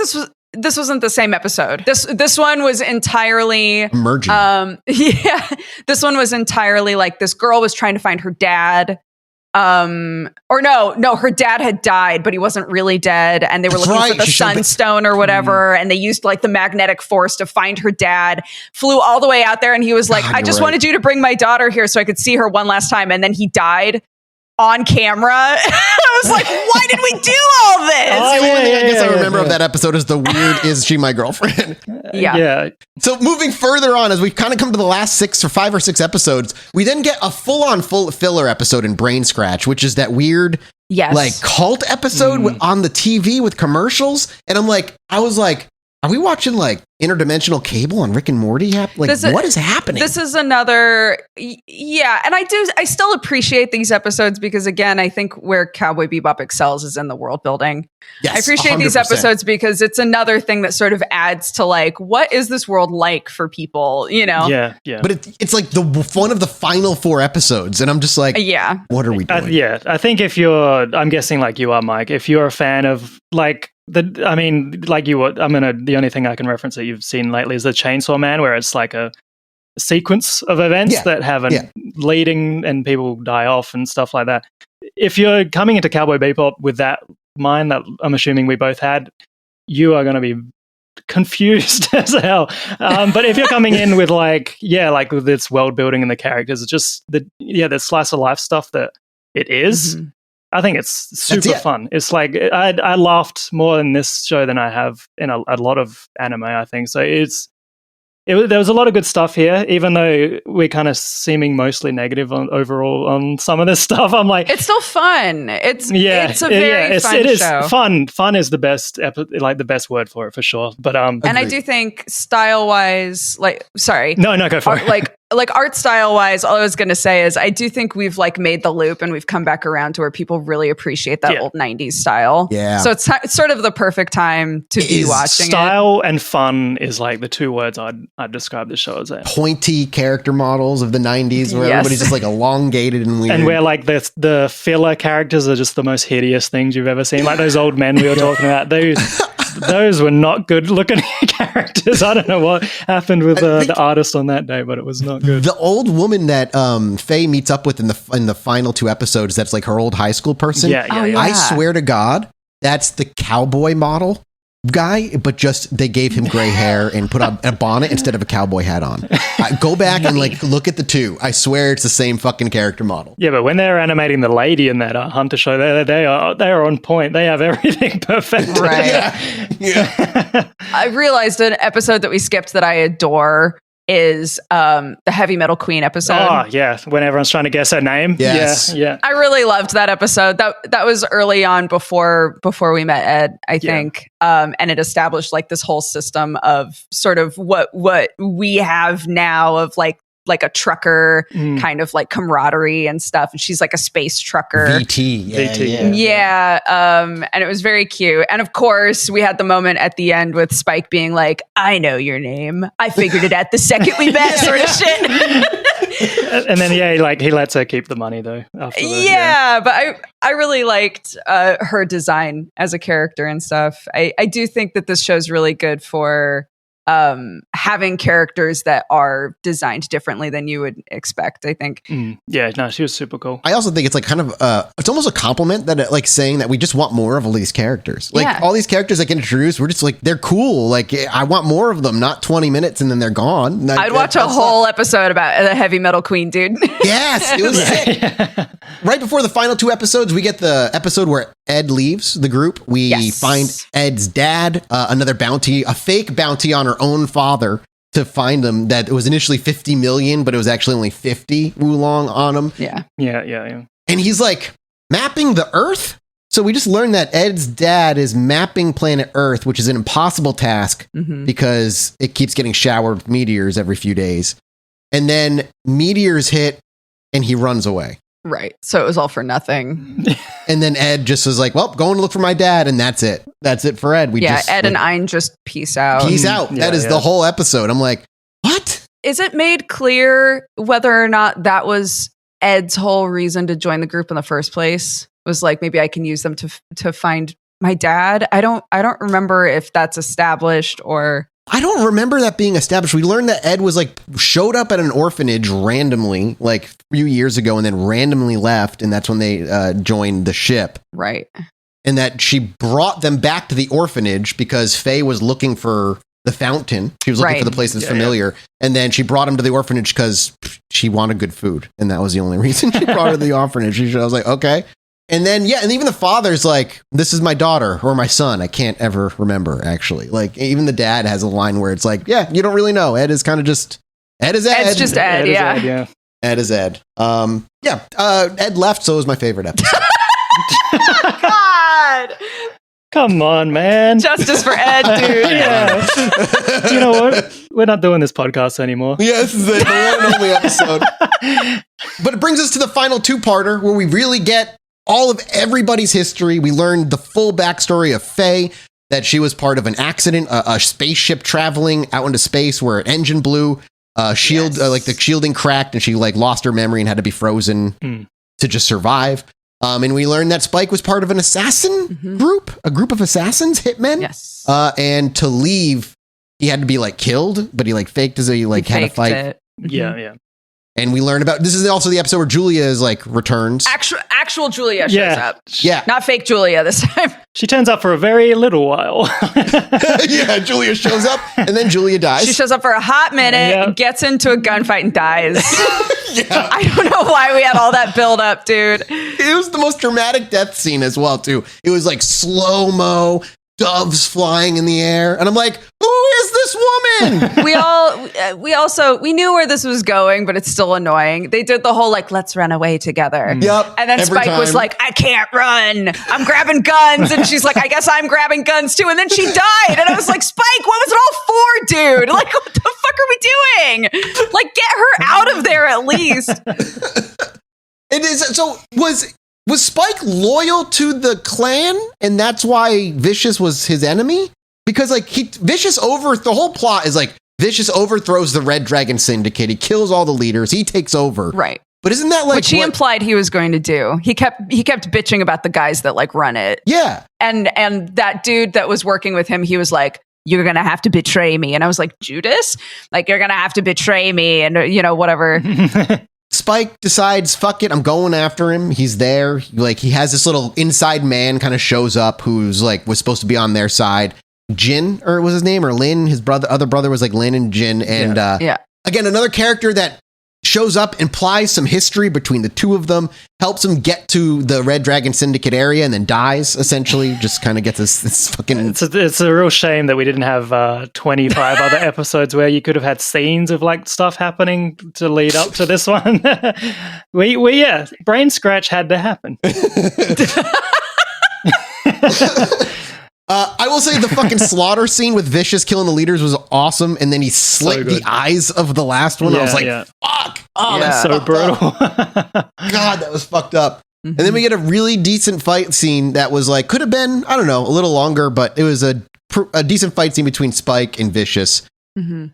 Speaker 2: this wasn't the same episode. This one was entirely
Speaker 1: emerging.
Speaker 2: This one was entirely like this girl was trying to find her dad. Or no, her dad had died, but he wasn't really dead. And they were looking for the sunstone or whatever. And they used like the magnetic force to find her dad, flew all the way out there. And he was like, "I just wanted you to bring my daughter here so I could see her one last time." And then he died on camera. I was like, why did we do all this?
Speaker 1: That's the only thing I guess I remember of that episode is the weird, "Is she my girlfriend?"
Speaker 2: Yeah.
Speaker 1: So moving further on, as we kind of come to the last 5 or 6 episodes, we then get a full filler episode in Brain Scratch, which is that weird, like cult episode on the TV with commercials. And I was like, are we watching like interdimensional cable on Rick and Morty? What is happening?
Speaker 2: This is another, and I still appreciate these episodes because, again, I think where Cowboy Bebop excels is in the world building.
Speaker 1: Yes,
Speaker 2: I appreciate
Speaker 1: 100%.
Speaker 2: these episodes because it's another thing that sort of adds to like, what is this world like for people, you know?
Speaker 4: Yeah.
Speaker 1: But it's like one of the final 4 episodes, and I'm just like, what are we doing?
Speaker 4: I think I'm guessing like you are, Mike, if you're a fan of like, the only thing I can reference that you've seen lately is the Chainsaw Man, where it's like a sequence of events that have a leading and people die off and stuff like that. If you're coming into Cowboy Bebop with that mind that I'm assuming we both had, you are going to be confused as hell. But if you're coming in with with its world building and the characters, it's just the slice of life stuff that it is. Mm-hmm. I think it's super fun. It's like I laughed more in this show than I have in a lot of anime, I think. So there was a lot of good stuff here, even though we're kind of seeming mostly negative overall on some of this stuff. I'm like,
Speaker 2: it's still fun. It's a very fun show.
Speaker 4: Fun. Fun is the best, the best word for it for sure. But
Speaker 2: and I do think style wise, go for
Speaker 4: it.
Speaker 2: Like art style wise, all I was going to say is I do think we've like made the loop and we've come back around to where people really appreciate that old 90s style.
Speaker 1: Yeah.
Speaker 2: So it's sort of the perfect time to be watching
Speaker 4: style and fun is like the 2 words I'd describe the show as.
Speaker 1: Pointy character models of the 90s where everybody's just like elongated and weird.
Speaker 4: And where like the filler characters are just the most hideous things you've ever seen. Like those old men we were talking about. Those were not good looking characters. I don't know what happened with the artist on that day, but it was not good.
Speaker 1: The old woman that Faye meets up with in the final 2 episodes, that's like her old high school person.
Speaker 4: Yeah.
Speaker 1: I swear to God, that's the cowboy model guy, but just they gave him gray hair and put on a bonnet instead of a cowboy hat on. Go back and like look at the two. I swear it's the same fucking character model.
Speaker 4: Yeah, but when they're animating the lady in that Hunter show, they are on point. They have everything perfect.
Speaker 2: Right.
Speaker 1: Yeah.
Speaker 2: I realized an episode that we skipped that I adore is the Heavy Metal Queen episode.
Speaker 4: Oh, yeah. When everyone's trying to guess her name.
Speaker 1: Yes.
Speaker 4: Yeah.
Speaker 2: I really loved that episode. That was early on before we met Ed, I think. And it established like this whole system of sort of what we have now of like a trucker kind of like camaraderie and stuff. And she's like a space trucker.
Speaker 1: VT.
Speaker 2: Yeah. And it was very cute. And of course, we had the moment at the end with Spike being like, I know your name. I figured it out the second we met, sort of shit.
Speaker 4: And then, he lets her keep the money, though. After
Speaker 2: But I really liked her design as a character and stuff. I do think that this show's really good for having characters that are designed differently than you would expect, I think.
Speaker 4: Yeah, no, she was super cool.
Speaker 1: I also think it's like kind of it's almost a compliment that like saying that we just want more of all these characters. Like all these characters that get introduced, we're just like, they're cool. Like I want more of them, not 20 minutes and then they're gone.
Speaker 2: I'd watch a whole episode about the Heavy Metal Queen, dude.
Speaker 1: Yes, it was sick. Right before the final 2 episodes, we get the episode where Ed leaves the group. We find Ed's dad, another bounty, a fake bounty on her own father to find him that it was initially 50 million, but it was actually only 50 Wulong on him.
Speaker 2: Yeah.
Speaker 1: And he's like mapping the Earth. So we just learned that Ed's dad is mapping planet Earth, which is an impossible task because it keeps getting showered with meteors every few days. And then meteors hit and he runs away.
Speaker 2: Right. So it was all for nothing.
Speaker 1: And then Ed just was like, well, going to look for my dad. And that's it. That's it for Ed.
Speaker 2: Ed and Ein just peace out.
Speaker 1: Peace out. That is the whole episode. I'm like, what?
Speaker 2: Is it made clear whether or not that was Ed's whole reason to join the group in the first place? Was like, maybe I can use them to find my dad. I don't remember if that's established or...
Speaker 1: I don't remember that being established. We learned that Ed was like showed up at an orphanage randomly like a few years ago and then randomly left. And that's when they joined the ship.
Speaker 2: Right.
Speaker 1: And that she brought them back to the orphanage because Faye was looking for the fountain. She was looking for the place that's familiar. And then she brought him to the orphanage because she wanted good food. And that was the only reason she brought her to the orphanage. I was like, okay. And then, and even the father's like, this is my daughter or my son. I can't ever remember, actually. Like, even the dad has a line where it's like, yeah, you don't really know. Ed is kind of just, Ed is Ed.
Speaker 2: Ed's just Ed, yeah.
Speaker 1: Ed is Ed. Ed left, so it was my favorite episode.
Speaker 2: God!
Speaker 4: Come on, man.
Speaker 2: Justice for Ed, dude.
Speaker 4: Yeah. You know what? We're not doing this podcast anymore.
Speaker 1: Yeah, this is the one and only episode. But it brings us to the final 2-parter where we really get all of everybody's history. We learned the full backstory of Faye, that she was part of an accident, a spaceship traveling out into space where an engine blew, like the shielding cracked and she like lost her memory and had to be frozen to just survive. And we learned that Spike was part of an assassin group, a group of assassins, hitmen.
Speaker 2: Yes.
Speaker 1: And to leave, he had to be like killed, but he like faked as he like had a fight.
Speaker 2: It.
Speaker 4: Yeah.
Speaker 1: And we learn about, this is also the episode where Julia is like returns.
Speaker 2: Actual Julia shows up.
Speaker 1: Yeah.
Speaker 2: Not fake Julia this time.
Speaker 4: She turns up for a very little while.
Speaker 1: Yeah, Julia shows up and then Julia dies.
Speaker 2: She shows up for a hot minute, gets into a gunfight and dies.
Speaker 1: Yeah.
Speaker 2: I don't know why we had all that build up, dude.
Speaker 1: It was the most dramatic death scene as well, too. It was like slow-mo, doves flying in the air. And I'm like, who is this woman?
Speaker 2: we knew where this was going, but it's still annoying. They did the whole like, let's run away together.
Speaker 1: Yep.
Speaker 2: And then Spike was like, I can't run. I'm grabbing guns. And she's like, I guess I'm grabbing guns too. And then she died. And I was like, Spike, what was it all for, dude? Like, what the fuck are we doing? Like, get her out of there at least.
Speaker 1: It is. So was Spike loyal to the clan, and that's why Vicious was his enemy? Because like the whole plot is like Vicious overthrows the Red Dragon Syndicate. He kills all the leaders. He takes over.
Speaker 2: Right.
Speaker 1: But isn't that like
Speaker 2: which he implied he was going to do? He kept bitching about the guys that like run it.
Speaker 1: Yeah.
Speaker 2: And that dude that was working with him, he was like, you're going to have to betray me. And I was like, Judas? Like, you're going to have to betray me and, whatever.
Speaker 1: Spike decides, fuck it, I'm going after him. He's there. Like, he has this little inside man kind of shows up who's like, was supposed to be on their side. Jin, or was his name, or Lin. His other brother was like Lin and Jin. And again, another character that shows up, implies some history between the two of them, helps him get to the Red Dragon Syndicate area, and then dies, essentially. Just kind of gets this fucking...
Speaker 4: It's a real shame that we didn't have 25 other episodes where you could have had scenes of like stuff happening to lead up to this one. Yeah, brain scratch had to happen.
Speaker 1: I will say the fucking slaughter scene with Vicious killing the leaders was awesome, and then he slit the eyes of the last one. I was like, fuck! Oh, that's
Speaker 4: so brutal.
Speaker 1: God, that was fucked up. And then we get a really decent fight scene that was like, could have been, I don't know, a little longer, but it was a decent fight scene between Spike and Vicious.
Speaker 2: Mm-hmm.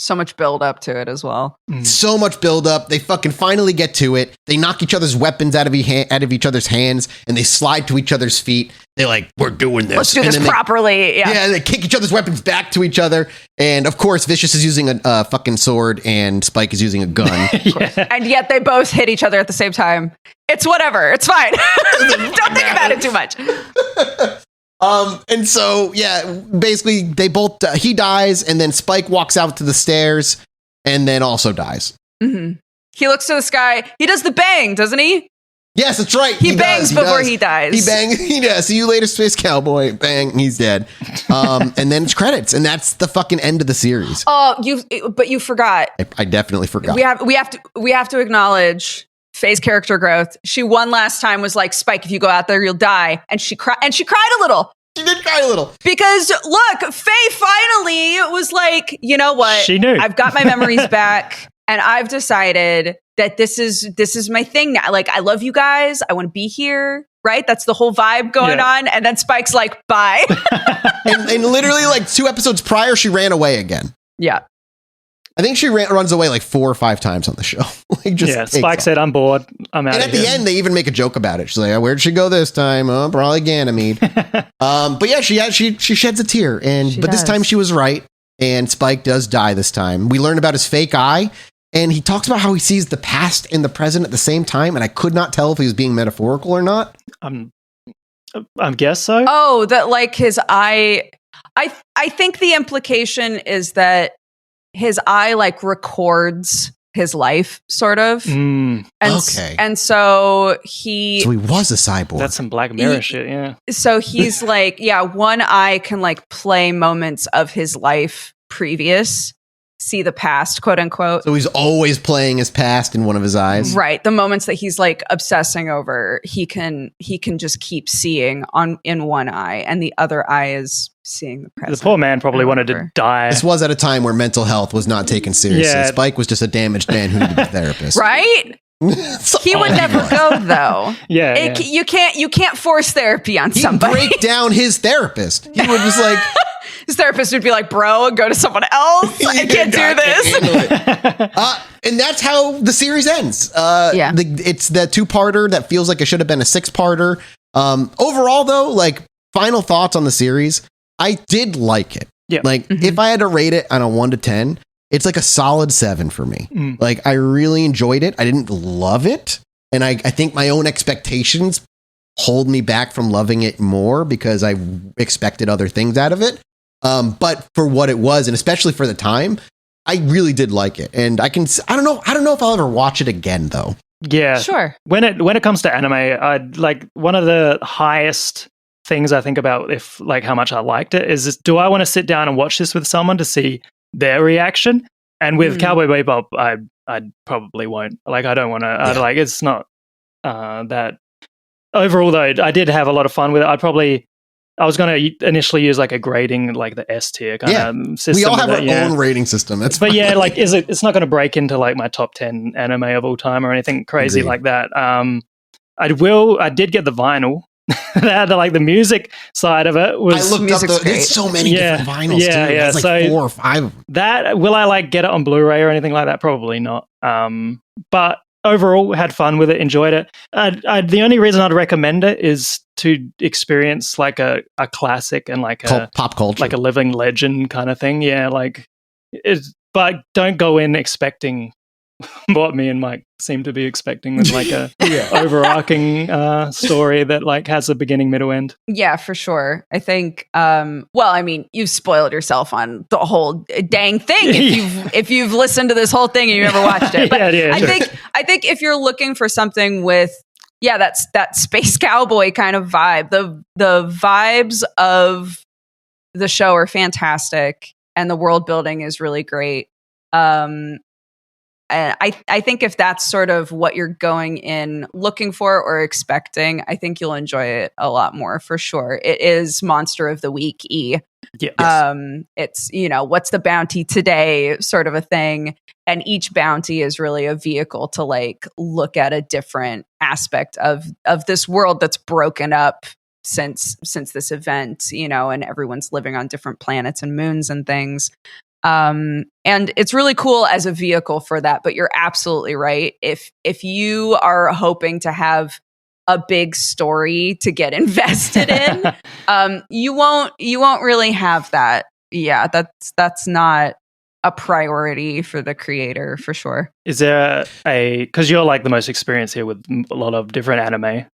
Speaker 2: So much build up to it as well.
Speaker 1: So much build up. They fucking finally get to it. They knock each other's weapons out of each other's hands, and they slide to each other's feet. They're like, we're doing this.
Speaker 2: Let's do this properly.
Speaker 1: Yeah, they kick each other's weapons back to each other. And of course, Vicious is using a fucking sword, and Spike is using a gun.
Speaker 2: And yet they both hit each other at the same time. It's whatever. It's fine. Don't think about it too much.
Speaker 1: And so, basically they both, he dies, and then Spike walks out to the stairs and then also dies.
Speaker 2: Mm-hmm. He looks to the sky. He does the bang, doesn't he?
Speaker 1: Yes, that's right.
Speaker 2: He bangs before he dies.
Speaker 1: He bangs. Yeah, see you later, Space Cowboy. Bang, he's dead. And then it's credits, and that's the fucking end of the series.
Speaker 2: Oh, but you forgot.
Speaker 1: I definitely forgot.
Speaker 2: We have to acknowledge Faye's character growth. She one last time was like, Spike, if you go out there, you'll die. And she cried a little.
Speaker 1: She did cry a little.
Speaker 2: Because look, Faye finally was like, you know what?
Speaker 4: She knew.
Speaker 2: I've got my memories back, and I've decided that this is my thing now. Like, I love you guys. I want to be here. Right? That's the whole vibe going on. And then Spike's like, bye.
Speaker 1: and literally like 2 episodes prior, she ran away again.
Speaker 2: Yeah.
Speaker 1: I think she runs away like 4 or 5 times on the show.
Speaker 4: Spike said, I'm bored. I'm out.
Speaker 1: And at the end, they even make a joke about it. She's like, where'd she go this time? Oh, probably Ganymede. But yeah, she sheds a tear. But this time she was right. And Spike does die this time. We learn about his fake eye. And he talks about how he sees the past and the present at the same time. And I could not tell if he was being metaphorical or not.
Speaker 4: I guess so.
Speaker 2: Oh, that like his eye. I think the implication is that his eye like records his life, sort of.
Speaker 1: Okay.
Speaker 2: And so he
Speaker 1: was a cyborg.
Speaker 4: That's some Black Mirror shit, yeah.
Speaker 2: So he's like, one eye can like play moments of his life previous, see the past, quote unquote.
Speaker 1: So he's always playing his past in one of his eyes.
Speaker 2: Right. The moments that he's like obsessing over, he can just keep seeing in one eye, and the other eye is seeing the present.
Speaker 4: The poor man probably wanted to die.
Speaker 1: This was at a time where mental health was not taken seriously. Yeah. Spike was just a damaged man who needed a therapist.
Speaker 2: Right? He would never go though. You can't force therapy on somebody.
Speaker 1: He'd break down his therapist. He would just like
Speaker 2: his therapist would be like, bro, go to someone else. I can't do this.
Speaker 1: And that's how the series ends. It's the 2-parter that feels like it should have been a 6-parter. Overall though, like final thoughts on the series, I did like it. Yeah. Like if I had to rate it on a 1 to 10, it's like a solid 7 for me. Like I really enjoyed it. I didn't love it. And I think my own expectations hold me back from loving it more because I expected other things out of it. But for what it was, and especially for the time, I really did like it. And I don't know if I'll ever watch it again though.
Speaker 4: Yeah.
Speaker 2: Sure.
Speaker 4: When it comes to anime, I'd like one of the highest things I think about if like how much I liked it is do I want to sit down and watch this with someone to see their reaction? And with Cowboy Bebop, I probably won't. Like I don't want to. Like it's not that. Overall, though, I did have a lot of fun with it. I was going to initially use like a grading, like the S tier kind of system. We
Speaker 1: all have our own rating system. But
Speaker 4: like, it's not going to break into like my top 10 anime of all time or anything crazy like that. I did get the vinyl. Like the music side of it was.
Speaker 1: I looked up. There's so many different vinyls. Yeah. Like so 4 or 5.
Speaker 4: That will I like get it on Blu-ray or anything like that? Probably not. But overall, had fun with it, enjoyed it. The only reason I'd recommend it is to experience like a classic and like a
Speaker 1: pop culture,
Speaker 4: like a living legend kind of thing. Yeah, like but don't go in expecting what me and Mike seem to be expecting with like a overarching story that like has a beginning, middle, end.
Speaker 2: Yeah, for sure. I think well, I mean, you've spoiled yourself on the whole dang thing if you've listened to this whole thing and you never watched it. But I think if you're looking for something with that's that Space Cowboy kind of vibe. The vibes of the show are fantastic and the world building is really great. And I think if that's sort of what you're going in looking for or expecting, I think you'll enjoy it a lot more for sure. It is Monster of the Week-y.
Speaker 4: Yeah.
Speaker 2: It's, what's the bounty today sort of a thing. And each bounty is really a vehicle to like look at a different aspect of this world that's broken up since this event, and everyone's living on different planets and moons and things. And it's really cool as a vehicle for that, but you're absolutely right. If you are hoping to have a big story to get invested in, you won't really have that. Yeah, that's not a priority for the creator for sure.
Speaker 4: Is there because you're like the most experienced here with a lot of different anime,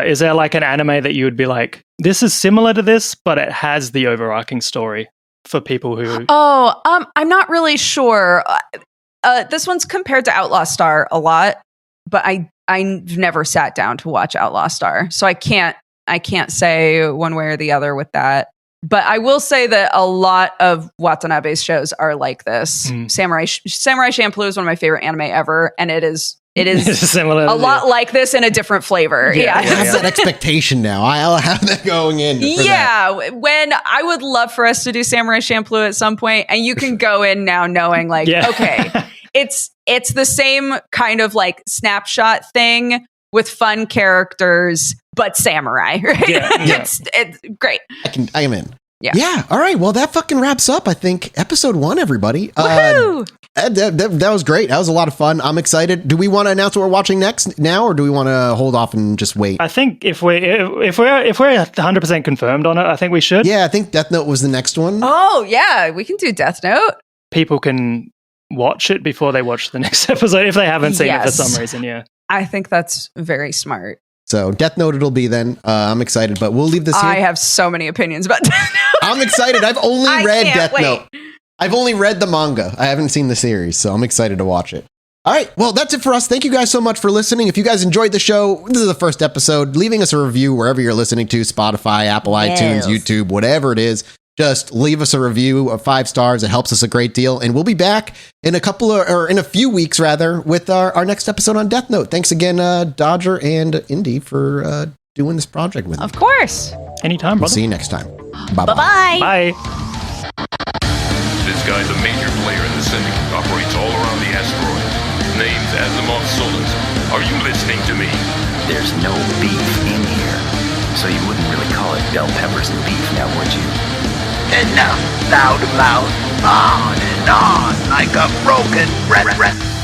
Speaker 4: is there like an anime that you would be like, this is similar to this, but it has the overarching story for people who...
Speaker 2: I'm not really sure. This one's compared to Outlaw Star a lot, but I've never sat down to watch Outlaw Star, so I can't say one way or the other with that. But I will say that a lot of Watanabe's shows are like this. Samurai Champloo is one of my favorite anime ever, and it is
Speaker 4: similar,
Speaker 2: a lot like this in a different flavor.
Speaker 1: I have that expectation now. I'll have that going in.
Speaker 2: When I would love for us to do Samurai Champloo at some point, and you can go in now knowing like, okay, it's the same kind of like snapshot thing with fun characters, but samurai. Right? It's great.
Speaker 1: I am in.
Speaker 2: Yeah.
Speaker 1: All right. Well, that fucking wraps up, I think, episode 1, everybody.
Speaker 2: Woohoo!
Speaker 1: That was great. That was a lot of fun. I'm excited. Do we want to announce what we're watching next now, or do we want to hold off and just wait?
Speaker 4: I think if we're 100% confirmed on it, I think we should.
Speaker 1: Yeah, I think Death Note was the next one.
Speaker 2: Oh, yeah. We can do Death Note.
Speaker 4: People can watch it before they watch the next episode if they haven't seen it for some reason. Yeah.
Speaker 2: I think that's very smart.
Speaker 1: So Death Note it'll be then. I'm excited, but we'll leave this here.
Speaker 2: I have so many opinions about Death Note.
Speaker 1: I'm excited. I've only read Death Note. I've only read the manga. I haven't seen the series, so I'm excited to watch it. All right. Well, that's it for us. Thank you guys so much for listening. If you guys enjoyed the show, this is the first episode. Leaving us a review wherever you're listening to, Spotify, Apple, iTunes, YouTube, whatever it is. Just leave us a review of 5 stars. It helps us a great deal. And we'll be back in a few weeks rather with our next episode on Death Note. Thanks again, Dodger and Indy, for doing this project with me.
Speaker 2: Of course.
Speaker 4: Anytime, brother.
Speaker 1: We'll see you next time. Bye-bye.
Speaker 2: Bye.
Speaker 5: This guy's a major player in the syndicate, operates all around the asteroid. Name's Asimov Solis. Are you listening to me?
Speaker 3: There's no beef in here, so you wouldn't really call it bell peppers and beef, now would you? Enough, loud mouth, on and on like a broken breath.